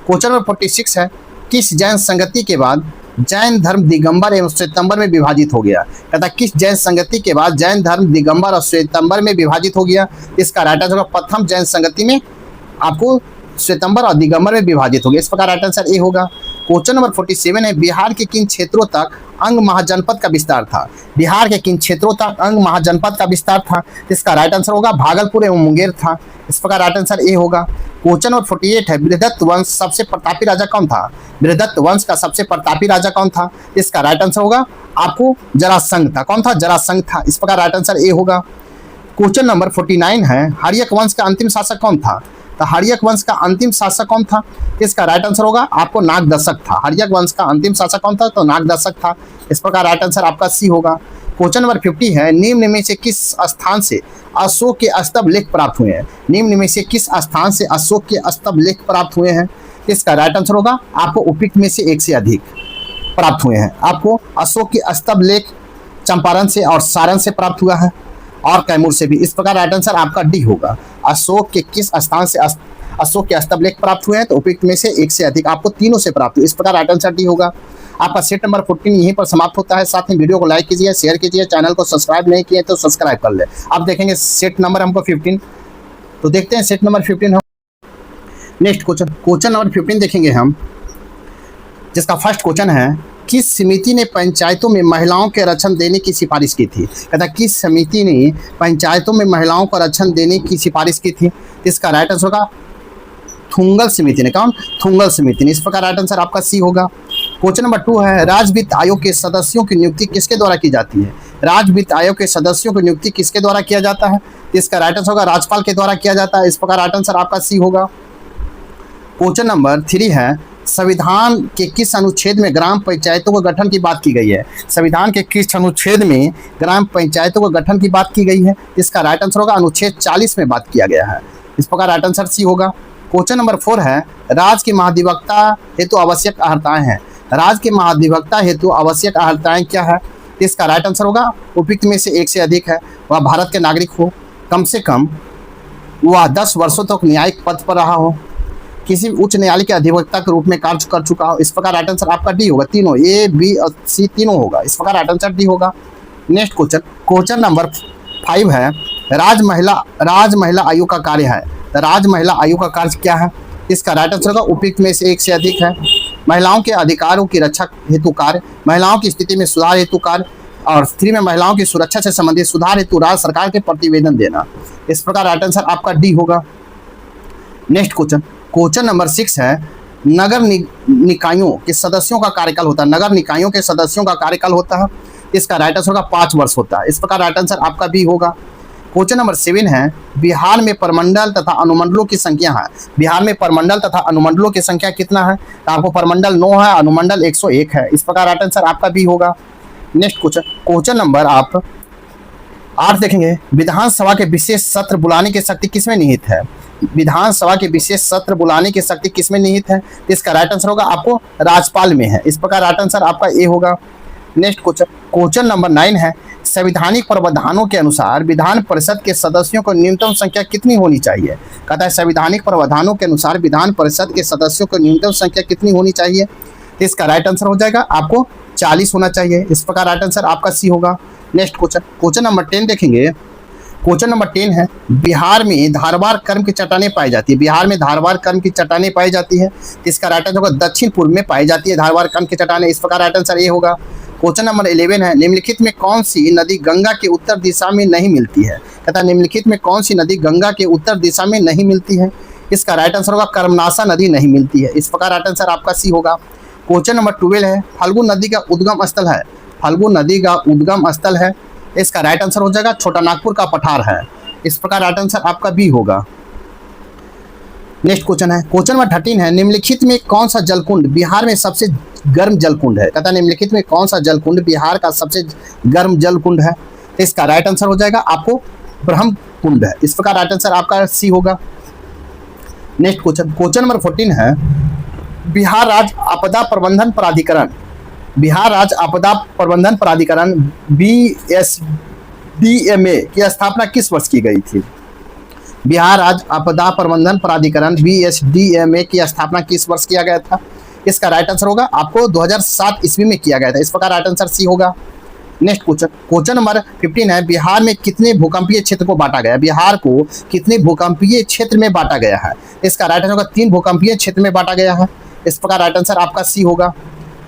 क्वेश्चन नंबर 46 है, किस जैन संगति के बाद जैन धर्म दिगंबर एवं श्वेतंबर में विभाजित हो गया? कहता किस जैन संगति के बाद जैन धर्म दिगंबर और श्वेतंबर में विभाजित हो गया? इसका राइट आंसर होगा प्रथम जैन संगति में आपको श्वेतंबर और दिगंबर में विभाजित हो गया। इस प्रकार राइट आंसर ए होगा। क्वेश्चन नंबर 47 है, बिहार के किन क्षेत्रों तक अंग महाजनपद का विस्तार था? बिहार के किन क्षेत्रों तक अंग महाजनपद का विस्तार था? इसका राइट आंसर होगा भागलपुर एवं मुंगेर था। इस प्रकार राइट आंसर ए होगा। क्वेश्चन नंबर 48 है, बृहदत्त वंश सबसे प्रतापी राजा कौन था? बृहदत्त वंश का सबसे प्रतापी राजा कौन था? इसका राइट आंसर होगा आपको जरासंध था। कौन था? जरासंध था। इस प्रकार राइट आंसर ए होगा। क्वेश्चन नंबर 49 है, हर्यक वंश का अंतिम शासक कौन था? तो हर्यक वंश का अंतिम शासक कौन था? इसका राइट आंसर होगा आपको नागदशक था। हर्यक वंश का अंतिम शासक कौन था? तो नागदशक था। इस प्रकार राइट आंसर आपका सी होगा। क्वेश्चन नंबर 50 है, निम्न में से किस स्थान से अशोक के स्तंभ लेख प्राप्त हुए हैं? निम्न में से किस स्थान से अशोक के स्तंभ लेख प्राप्त हुए हैं? इसका राइट आंसर होगा आपको उपयुक्त में से एक से अधिक प्राप्त हुए हैं। आपको अशोक के स्तंभ लेख चंपारण से और सारण से प्राप्त हुआ है और कैमूर से भी। इस प्रकार राइट आंसर आपका डी होगा। अशोक के किस स्थान से अशोक के स्तंभ लेख प्राप्त हुए हैं? तो उपयुक्त में से एक से अधिक आपको तीनों से प्राप्त हुए। इस प्रकार राइट आंसर डी होगा। आपका सेट नंबर 14 यहीं पर समाप्त होता है। साथ में वीडियो को लाइक कीजिए, शेयर कीजिए, चैनल को सब्सक्राइब नहीं किए तो सब्सक्राइब कर ले। अब देखेंगे सेट नंबर हमको 15, तो देखते हैं सेट नंबर 15 हम। नेक्स्ट क्वेश्चन नंबर 15 देखेंगे हम, जिसका फर्स्ट क्वेश्चन है, किस समिति ने पंचायतों में महिलाओं के आरक्षण देने की सिफारिश की थी? कहता किस समिति ने पंचायतों में महिलाओं को आरक्षण देने की सिफारिश की थी? इसका राइट आंसर होगा थुंगल समिति ने। कौन? थुंगल समिति ने। इस प्रकार राइट आंसर आपका सी होगा। क्वेश्चन नंबर 2 है, राज्य वित्त आयोग के सदस्यों की नियुक्ति किसके द्वारा की जाती है? राज्य वित्त आयोग के सदस्यों की नियुक्ति किसके द्वारा किया जाता है? इसका राइट आंसर होगा राज्यपाल के द्वारा किया जाता है। इस प्रकार राइट आंसर आपका सी होगा। क्वेश्चन नंबर 3 है, संविधान के किस अनुच्छेद में ग्राम पंचायतों के गठन की बात की गई है? संविधान के किस अनुच्छेद में ग्राम पंचायतों के गठन की बात की गई है? इसका राइट आंसर होगा अनुच्छेद 40 में बात किया गया है। इस प्रकार राइट आंसर सी होगा। क्वेश्चन नंबर 4 है, राज्य की महाधिवक्ता हेतु आवश्यक अर्हताएं हैं। राज्य के महाधिवक्ता हेतु आवश्यक अर्हताएं क्या है? इसका राइट आंसर होगा उपयुक्त में से एक से अधिक है। वह भारत के नागरिक हो, कम से कम वह 10 वर्षों तक न्यायिक पद पर रहा हो, किसी उच्च न्यायालय के अधिवक्ता के रूप में कार्य कर चुका हो। इस प्रकार राइट आंसर आपका डी होगा। तीनों ए, बी और सी तीनों होगा। इस प्रकार राइट आंसर डी होगा। नेक्स्ट क्वेश्चन नंबर 5 है, राज महिला आयोग का कार्य है। राज महिला आयोग का कार्य क्या है? इसका राइट आंसर होगा उपयुक्त में से एक से अधिक है। महिलाओं के अधिकारों की रक्षा हेतु कार्य, महिलाओं की स्थिति में सुधार हेतु कार्य, और 3 में महिलाओं की सुरक्षा से संबंधित सुधार हेतु राज्य सरकार के प्रतिवेदन देना। इस प्रकार राइट आंसर आपका डी होगा। नेक्स्ट क्वेश्चन नंबर 6 है, नगर निकायों के सदस्यों का कार्यकाल होता है। नगर निकायों के सदस्यों का कार्यकाल होता है। इसका राइट आंसर होगा 5 वर्ष होता है। इस प्रकार राइट आंसर आपका बी होगा। क्वेश्चन नंबर 7 है, बिहार में परमंडल तथा अनुमंडलों की संख्या है। बिहार में परमंडल तथा अनुमंडलों की संख्या कितना है? तो आपको परमंडल 9 है, अनुमंडल 101 है। इस प्रकार राइट आंसर आपका बी होगा। नेक्स्ट क्वेश्चन नंबर आप 8 देखेंगे, विधानसभा के विशेष सत्र बुलाने की शक्ति किसमें निहित है? विधानसभा के विशेष सत्र बुलाने की शक्ति किसमें निहित है? इसका राइट आंसर होगा आपको राज्यपाल में है। इस प्रकार राइट आंसर आपका ए होगा। नेक्स्ट क्वेश्चन नंबर 9 है, संवैधानिक प्रावधानों के अनुसार विधान परिषद के सदस्यों को न्यूनतम संख्या कितनी होनी चाहिए? कहता है संवैधानिक प्रावधानों के अनुसार विधान परिषद के सदस्यों को न्यूनतम संख्या कितनी होनी चाहिए? इसका राइट आंसर हो जाएगा आपको 40 होना चाहिए। इस प्रकार राइट आंसर आपका सी होगा। नेक्स्ट क्वेश्चन नंबर 10 देखेंगे। क्वेश्चन नंबर 10 है, बिहार में धारवाड़ कर्म की चट्टानें पाई जाती है। बिहार में धारवाड़ कर्म की चट्टानें पाई जाती है। इसका राइट आंसर होगा दक्षिण पूर्व में पाई जाती है धारवाड़ कर्म की चट्टानें। इस प्रकार राइट आंसर ए होगा। क्वेश्चन नंबर 11 है, निम्नलिखित में कौन सी नदी गंगा के उत्तर दिशा में नहीं मिलती है? कहता है निम्नलिखित में कौन सी नदी गंगा के उत्तर दिशा में नहीं मिलती है? इसका राइट आंसर होगा कर्मनाशा नदी नहीं मिलती है। इस प्रकार राइट आंसर आपका सी होगा। क्वेश्चन नंबर 12 है, फाल्गु नदी का उद्गम स्थल है। फाल्गु नदी का उद्गम स्थल है। इसका राइट आंसर हो जाएगा छोटा नागपुर का पठार है। इस प्रकार राइट आंसर आपका बी होगा। नेक्स्ट क्वेश्चन है, क्वेश्चन नंबर 13 है, निम्नलिखित में कौन सा जलकुंड बिहार में सबसे गर्म जलकुंड है? कहता है निम्नलिखित में कौन सा जलकुंड बिहार का सबसे गर्म जलकुंड है? तो इसका राइट आंसर हो जाएगा आपको ब्रह्मकुंड है। इस प्रकार राइट आंसर आपका सी होगा। नेक्स्ट क्वेश्चन, क्वेश्चन नंबर 14 है, बिहार राज्य आपदा प्रबंधन प्राधिकरण, बिहार राज्य आपदा प्रबंधन प्राधिकरण BSDMA की स्थापना किस वर्ष की गई थी? बिहार राज्य आपदा प्रबंधन प्राधिकरण BSDMA की स्थापना किस वर्ष किया गया था? इसका राइट आंसर होगा आपको 2007 ईस्वी में किया गया था। इस प्रकार राइट आंसर सी होगा। नेक्स्ट क्वेश्चन, क्वेश्चन नंबर 15 है, बिहार में कितने भूकंपीय क्षेत्र को बांटा गया? बिहार को कितने भूकंपीय क्षेत्र में बांटा गया है? इसका राइट आंसर होगा 3 भूकंपीय क्षेत्र में बांटा गया है। इस प्रकार राइट आंसर आपका सी होगा।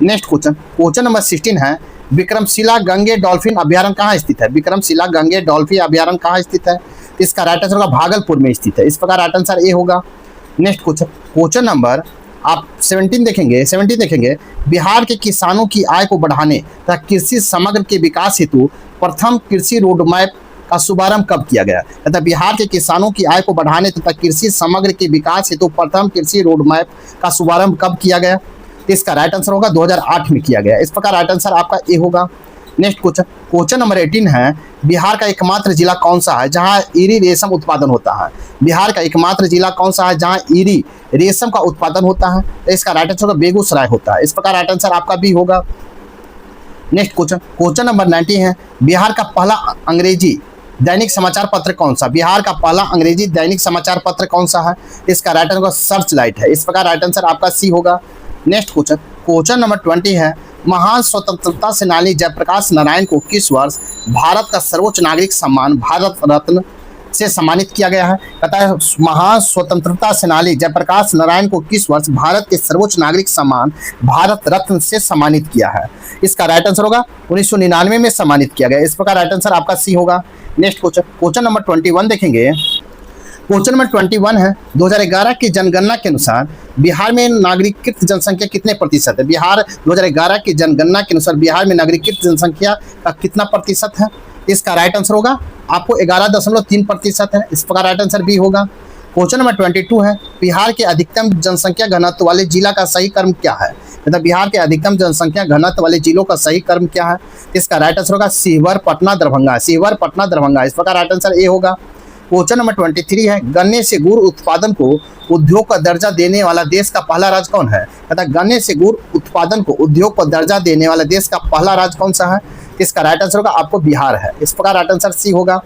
नेक्स्ट क्वेश्चन, क्वेश्चन नंबर 16 है, विक्रमशिला गंगे डॉल्फिन अभ्यारण्य कहाँ स्थित है? विक्रमशिला गंगे डॉल्फिन अभ्यारण्य कहाँ स्थित है? इसका राइट आंसर होगा भागलपुर में स्थित है। इस प्रकार राइट आंसर ए होगा। नेक्स्ट क्वेश्चन, क्वेश्चन नंबर आप 17 देखेंगे, बिहार के किसानों की आय को बढ़ाने तथा कृषि समग्र के विकास हेतु प्रथम कृषि रोड मैप का शुभारंभ कब किया गया? तथा बिहार के किसानों की आय को बढ़ाने तथा कृषि समग्र के विकास हेतु प्रथम कृषि रोड मैप का शुभारंभ कब किया गया? इसका राइट आंसर होगा 2008 में किया गया। इस प्रकार राइट आंसर आपका ए होगा। नेक्स्ट क्वेश्चन, क्वेश्चन नंबर 18 है, बिहार का एकमात्र जिला कौन सा है जहां ईरी रेशम उत्पादन होता है? बिहार का एकमात्र जिला कौन सा है जहां ईरी रेशम का उत्पादन होता है? तो इसका राइट आंसर होगा बेगूसराय होता है। इस प्रकार राइट आंसर आपका बी होगा। नेक्स्ट क्वेश्चन, क्वेश्चन नंबर 90 है, बिहार का पहला अंग्रेजी दैनिक समाचार पत्र कौन सा? बिहार का पहला अंग्रेजी दैनिक समाचार पत्र कौन सा है? इसका राइट आंसर सर्च लाइट है। इस प्रकार राइट आंसर आपका सी होगा। नेक्स्ट क्वेश्चन, क्वेश्चन नंबर 20 है, महान स्वतंत्रता सेनानी जयप्रकाश नारायण को किस वर्ष भारत का सर्वोच्च नागरिक सम्मान भारत रत्न से सम्मानित किया गया है? कहता है महान स्वतंत्रता सेनानी जयप्रकाश नारायण को किस वर्ष भारत के सर्वोच्च नागरिक सम्मान भारत रत्न से सम्मानित किया है? इसका राइट आंसर होगा 1999 में सम्मानित किया गया। इस प्रकार राइट आंसर आपका सी होगा। नेक्स्ट क्वेश्चन, क्वेश्चन नंबर 21 देखेंगे, क्वेश्चन नंबर 21 है, 2011 की जनगणना के अनुसार बिहार में नागरिकीकृत जनसंख्या कितने प्रतिशत है? बिहार 2011 की जनगणना के अनुसार बिहार में नागरिकीकृत जनसंख्या का कितना प्रतिशत है? इसका राइट आंसर होगा आपको 11.3% है। इस प्रकार राइट आंसर बी होगा। क्वेश्चन नंबर 22 है, बिहार के अधिकतम जनसंख्या घनत्व वाले जिला का सही क्रम क्या है? मतलब बिहार के अधिकतम जनसंख्या घनत्व वाले जिलों का सही क्रम क्या है? इसका राइट आंसर होगा शिवहर, पटना, दरभंगा। शिवहर, पटना, दरभंगा। इस प्रकार राइट आंसर ए होगा। क्वेश्चन नंबर 23 है, गन्ने से गुड़ उत्पादन को उद्योग का दर्जा देने वाला देश का पहला राज्य कौन है? अतः गन्ने से गुड़ उत्पादन को उद्योग का दर्जा देने वाला देश का पहला राज्य कौन सा है? इसका राइट आंसर होगा आपको बिहार है। इस प्रकार राइट आंसर सी होगा।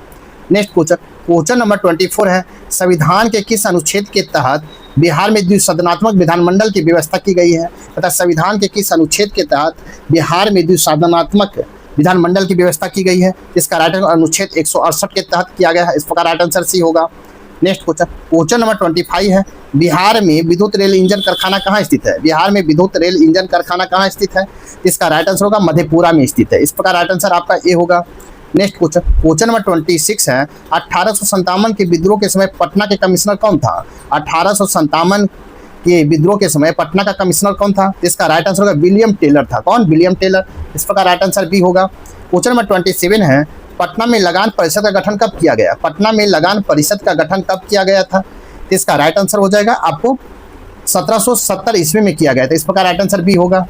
नेक्स्ट क्वेश्चन, क्वेश्चन नंबर 24 है, संविधान के किस अनुच्छेद के तहत बिहार में द्विसदनात्मक विधानमंडल की व्यवस्था की गई है? तथा संविधान के किस अनुच्छेद के तहत बिहार में द्विसदनात्मक विधानमंडल की व्यवस्था की गई है? इसका राइट आंसर अनुच्छेद 168 के तहत किया गया है। इस प्रकार राइट आंसर सी होगा। नेक्स्ट क्वेश्चन, क्वेश्चन नंबर 25 है, बिहार में विद्युत रेल इंजन कारखाना कहाँ स्थित है? बिहार में विद्युत रेल इंजन कारखाना कहाँ स्थित है? इसका राइट आंसर होगा मधेपुरा में स्थित है। इस प्रकार राइट आंसर आपका ए होगा। नेक्स्ट क्वेश्चन, क्वेश्चन नंबर 26 है, 1857 के विद्रोह के समय पटना के कमिश्नर कौन था? 1857 के विद्रोह के समय पटना का कमिश्नर कौन था? इसका राइट आंसर होगा विलियम टेलर था। कौन? William Taylor. इस प्रकार राइट आंसर बी होगा। क्वेश्चन नंबर 27 है, पटना में लगान परिषद का गठन कब किया गया? पटना में लगान परिषद का गठन कब किया गया था? इसका राइट आंसर हो जाएगा आपको 1770 ईस्वी में किया गया था। इस प्रकार राइट आंसर बी होगा।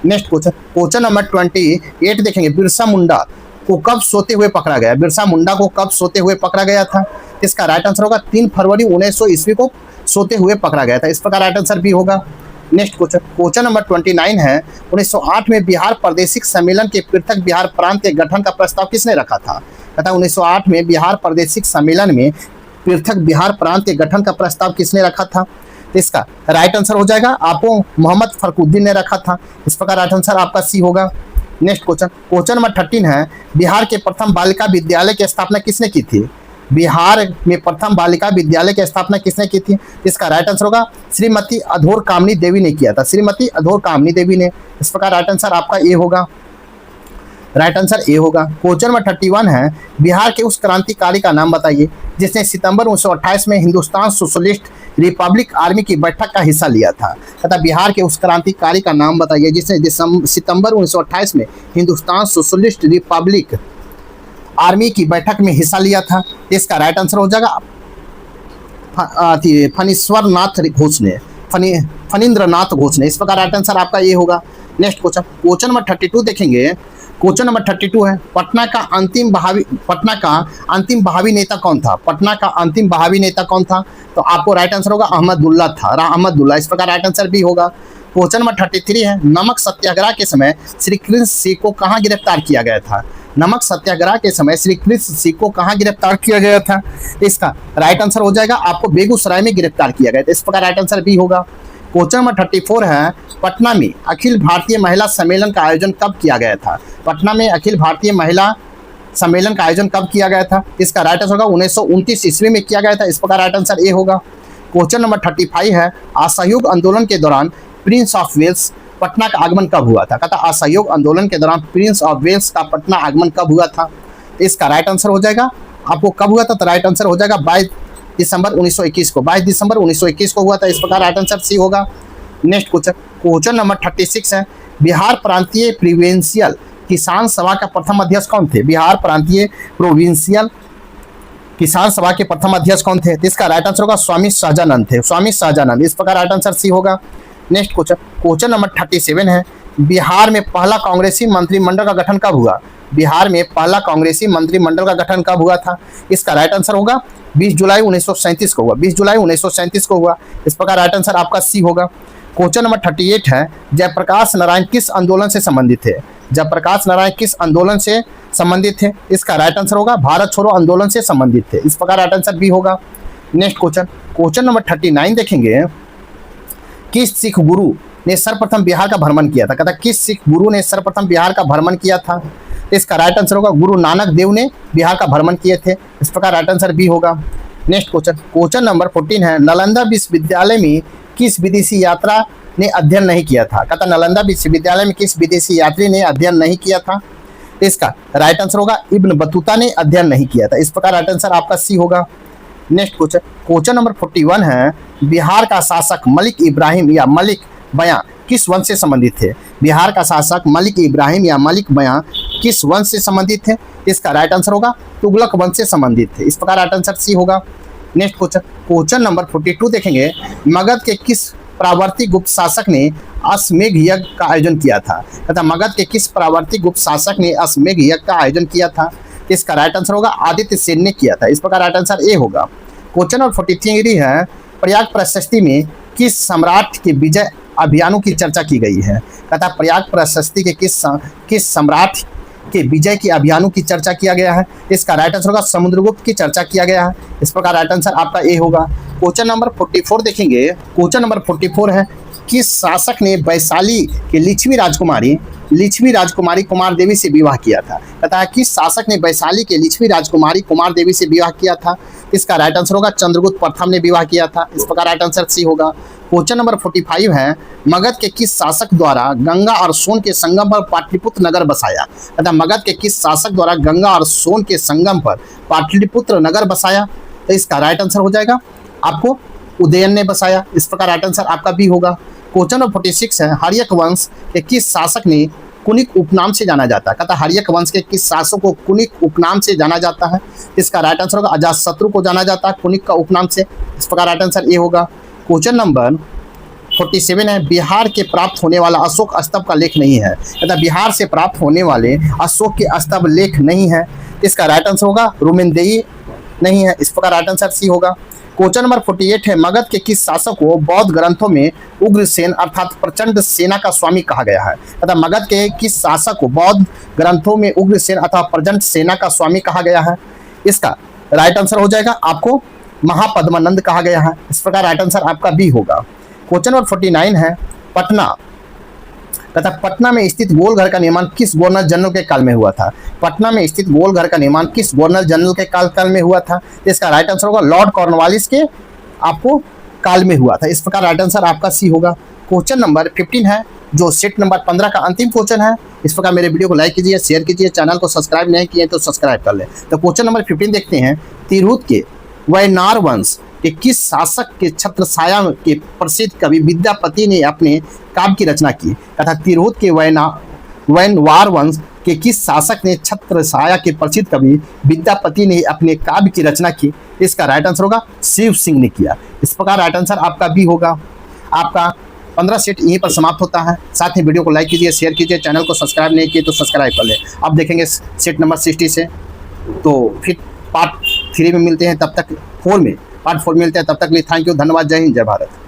नेक्स्ट क्वेश्चन, क्वेश्चन नंबर 28 देखेंगे, बिरसा मुंडा को कब सोते हुए पकड़ा गया? बिरसा मुंडा को कब सोते हुए पकड़ा गया था? इसका राइट आंसर होगा 3 फरवरी 1900 ईस्वी को सोते हुए पकड़ा गया था। इस प्रकार राइट आंसर बी होगा। नेक्स्ट क्वेश्चन, क्वेश्चन नंबर 29 है, 1908 में बिहार प्रादेशिक सम्मेलन के पृथक बिहार प्रांत के गठन का प्रस्ताव किसने रखा था? तथा 1908 में बिहार प्रादेशिक सम्मेलन में पृथक बिहार प्रांत के गठन का प्रस्ताव किसने रखा था? तो इसका राइट आंसर हो जाएगा आपको मोहम्मद फखरुद्दीन ने रखा था। इस प्रकार राइट आंसर आपका सी होगा। नेक्स्ट क्वेश्चन, क्वेश्चन नंबर 13 है, बिहार के प्रथम बालिका विद्यालय की स्थापना किसने की थी? बिहार में प्रथम बालिका विद्यालय की स्थापना किसने की थी? इसका राइट आंसर होगा श्रीमती अधोर कामनी देवी ने किया था। श्रीमती अधोर कामनी देवी ने। इस प्रकार राइट आंसर आपका ए होगा। राइट आंसर ए होगा। क्वेश्चन नंबर 31 है, बिहार के उस क्रांतिकारी का नाम बताइए जिसने सितंबर 1928 में हिंदुस्तान सोशलिस्ट रिपब्लिक आर्मी की बैठक का हिस्सा लिया था। तथा बिहार के उस क्रांतिकारी का नाम बताइए जिसने सितंबर 1928 में हिंदुस्तान सोशलिस्ट रिपब्लिक आर्मी की बैठक में हिस्सा लिया था? इसका राइट आंसर हो जाएगा फणीश्वर नाथ घोष ने, फणींद्र नाथ घोष ने। इस प्रकार राइट आंसर आपका ये होगा। नेक्स्ट क्वेश्चन, क्वेश्चन नंबर 32 देखेंगे। क्वेश्चन नंबर 32 है, पटना का अंतिम बहावी नेता कौन था? पटना का अंतिम बहावी नेता कौन था? तो आपको राइट आंसर होगा अहमदुल्ला था, अहमदुल्ला। इस प्रकार राइट आंसर भी होगा। क्वेश्चन नंबर 33 है, नमक सत्याग्रह के समय श्री कृष्ण सिंह को कहाँ गिरफ्तार किया गया था? नमक सत्याग्रह के समय श्री कृष्ण सिंह को कहाँ गिरफ्तार किया गया था? इसका राइट आंसर हो जाएगा आपको बेगूसराय में गिरफ्तार किया गया था। इस प्रकार राइट आंसर भी होगा। क्वेश्चन नंबर 34 है, पटना में अखिल भारतीय महिला सम्मेलन का आयोजन कब किया गया था? पटना में अखिल भारतीय महिला सम्मेलन का आयोजन कब किया गया था? इसका राइट आंसर होगा 1929 ईस्वी में किया गया था। इस प्रकार राइट आंसर ए होगा। क्वेश्चन नंबर 35 है, असहयोग आंदोलन के दौरान प्रिंस ऑफ वेल्स पटना का आगमन कब हुआ था? कहता असहयोग आंदोलन के दौरान प्रिंस ऑफ वेल्स का पटना आगमन कब हुआ था? इसका राइट आंसर हो जाएगा आपको कब हुआ था? तो राइट आंसर हो जाएगा 22 दिसंबर 1921 को। 22 दिसंबर 1921 को हुआ था। इस प्रकार राइट आंसर सी होगा। नेक्स्ट क्वेश्चन, क्वेश्चन नंबर 36 है, बिहार प्रांतीय प्रोविंशियल किसान सभा का प्रथम अध्यक्ष कौन थे? बिहार प्रांतीय प्रोविंशियल किसान सभा के प्रथम अध्यक्ष कौन थे? तो इसका राइट आंसर होगा स्वामी सहजानंद थे, स्वामी सहजानंद। इस प्रकार राइट आंसर सी होगा। नेक्स्ट क्वेश्चन, क्वेश्चन नंबर 37 है, बिहार में पहला कांग्रेसी मंत्रिमंडल का गठन कब हुआ? बिहार में पहला कांग्रेसी मंत्रिमंडल का गठन कब हुआ था? इसका राइट आंसर होगा 20 जुलाई 1937 को हुआ। 20 जुलाई 1937 को हुआ। इस प्रकार राइट आंसर आपका सी होगा। क्वेश्चन नंबर 38 है, जयप्रकाश नारायण किस आंदोलन से संबंधित थे? जयप्रकाश नारायण किस आंदोलन से संबंधित थे? इसका राइट आंसर होगा भारत छोड़ो आंदोलन से संबंधित थे। इस प्रकार राइट आंसर भी होगा। नेक्स्ट क्वेश्चन, क्वेश्चन नंबर 39 देखेंगे, किस सिख गुरु ने सर्वप्रथम बिहार का भ्रमण किया था? कहता किस सिख गुरु ने सर्वप्रथम बिहार का भ्रमण किया था? इसका राइट आंसर होगा गुरु नानक देव ने बिहार का भ्रमण किए थे। इस प्रकार राइट आंसर भी होगा। नेक्स्ट क्वेश्चन, क्वेश्चन नंबर 14 है, नालंदा विश्वविद्यालय में किस विदेशी यात्रा ने अध्ययन नहीं किया था? कहता नालंदा विश्वविद्यालय में किस विदेशी यात्री ने अध्ययन नहीं किया था? इसका राइट आंसर होगा इब्न बतूता ने अध्ययन नहीं किया था। इस प्रकार राइट आंसर आपका सी होगा। नेक्स्ट क्वेश्चन, क्वेश्चन नंबर 41 है, बिहार का शासक मलिक इब्राहिम या मलिक बयां किस वंश से संबंधित थे? बिहार का शासक मलिक इब्राहिम या मलिक बयां किस वंश से संबंधित थे? इसका राइट आंसर होगा तुगलक वंश से संबंधित थे। इस प्रकार राइट आंसर सी होगा। नेक्स्ट क्वेश्चन, क्वेश्चन नंबर 42 देखेंगे, मगध के किस प्रावर्ती गुप्त शासक ने अश्वमेध यज्ञ का आयोजन किया था? तथा मगध के किस प्रावर्ती गुप्त शासक ने अश्वमेध यज्ञ का आयोजन किया था? इसका राइट आंसर होगा आदित्य सेन ने किया था। इस प्रकार राइट आंसर ए होगा। क्वेश्चन नंबर 43 है, प्रयाग प्रशस्ति में किस सम्राट के विजय अभियानों की चर्चा की गई है? तथा प्रयाग प्रशस्ति के किस सम्राट के विजय के अभियानों की चर्चा किया गया है? इसका राइट आंसर होगा समुद्रगुप्त की चर्चा किया गया है। इस प्रकार राइट आंसर आपका ए होगा। क्वेश्चन नंबर 44 देखेंगे। क्वेश्चन नंबर 44 है, किस शासक ने वैशाली के लिच्छवी राजकुमारी कुमार देवी से विवाह किया था? तथा किस शासक ने वैशाली के लिच्छवी राजकुमारी कुमार देवी से विवाह किया था? इसका राइट आंसर होगा चंद्रगुप्त प्रथम ने विवाह किया था। इस प्रकार राइट आंसर सी होगा। क्वेश्चन नंबर 45 है, मगध के किस शासक द्वारा गंगा और सोन के संगम पर पाटलिपुत्र नगर बसाया? तथा मगध के किस शासक द्वारा गंगा और सोन के संगम पर पाटलिपुत्र नगर बसाया? तो इसका राइट आंसर हो जाएगा आपको उदयन ने बसाया। इस प्रकार राइट आंसर आपका भी होगा। क्वेश्चन नंबर 46 है, हर्यक वंश के किस शासक ने कुनिक उपनाम से जाना जाता है? कहता हर्यक वंश के किस शासक को कुनिक उपनाम से जाना जाता है? इसका राइट आंसर होगा अजातशत्रु को जाना जाता है कुनिक का उपनाम से। इस प्रकार राइट आंसर ए होगा। क्वेश्चन नंबर 47 है, बिहार के प्राप्त होने वाला अशोक स्तंभ का लेख नहीं है। कहता बिहार से प्राप्त होने वाले अशोक के स्तंभ लेख नहीं है। इसका राइट आंसर होगा रुमेनदेई नहीं है। इस प्रकार राइट आंसर सी होगा। क्वेश्चन नंबर 48 है, मगध के किस शासक को बौद्ध ग्रंथों में उग्रसेन अर्थात प्रचंड सेना का स्वामी कहा गया है? तथा मगध के किस शासक को बौद्ध ग्रंथों में उग्रसेन अथवा प्रचंड सेना का स्वामी कहा गया है? इसका राइट आंसर हो जाएगा आपको महापद्मानंद कहा गया है। इस प्रकार राइट आंसर आपका बी होगा। क्वेश्चन नंबर 49 है, पटना तथा पटना में स्थित गोलघर का निर्माण किस गवर्नर जनरल के काल में हुआ था? पटना में स्थित गोलघर का निर्माण किस गवर्नर जनरल के काल में हुआ था? इसका राइट आंसर होगा लॉर्ड कॉर्नवालिस के आपको काल में हुआ था। इस प्रकार राइट आंसर आपका सी होगा। क्वेश्चन नंबर 15 है, जो सेट नंबर 15 का अंतिम क्वेश्चन है। इस प्रकार मेरे वीडियो को लाइक कीजिए, शेयर कीजिए, चैनल को सब्सक्राइब नहीं किए तो सब्सक्राइब कर ले। तो क्वेश्चन नंबर 15 देखते हैं, तिरहुत के वैनार वंश के किस शासक के छत्रछाया के प्रसिद्ध कवि विद्यापति ने अपने काव्य की रचना की? तथा तिरहुत के वैनवार वंश कि किस शासक ने छत्र छाया के प्रसिद्ध कवि विद्यापति ने अपने काव्य की रचना की? इसका राइट आंसर होगा शिव सिंह ने किया। इस प्रकार राइट आंसर आपका बी होगा। आपका 15 सेट यहीं पर समाप्त होता है। साथ ही वीडियो को लाइक कीजिए, शेयर कीजिए, चैनल को सब्सक्राइब नहीं किए तो सब्सक्राइब कर ले। अब देखेंगे सेट नंबर 60 से, तो फिर पार्ट 3 में मिलते हैं, तब तक 4 में पार्ट 4 मिलते हैं, तब तक लिए थैंक यू, धन्यवाद, जय हिंद, जय भारत।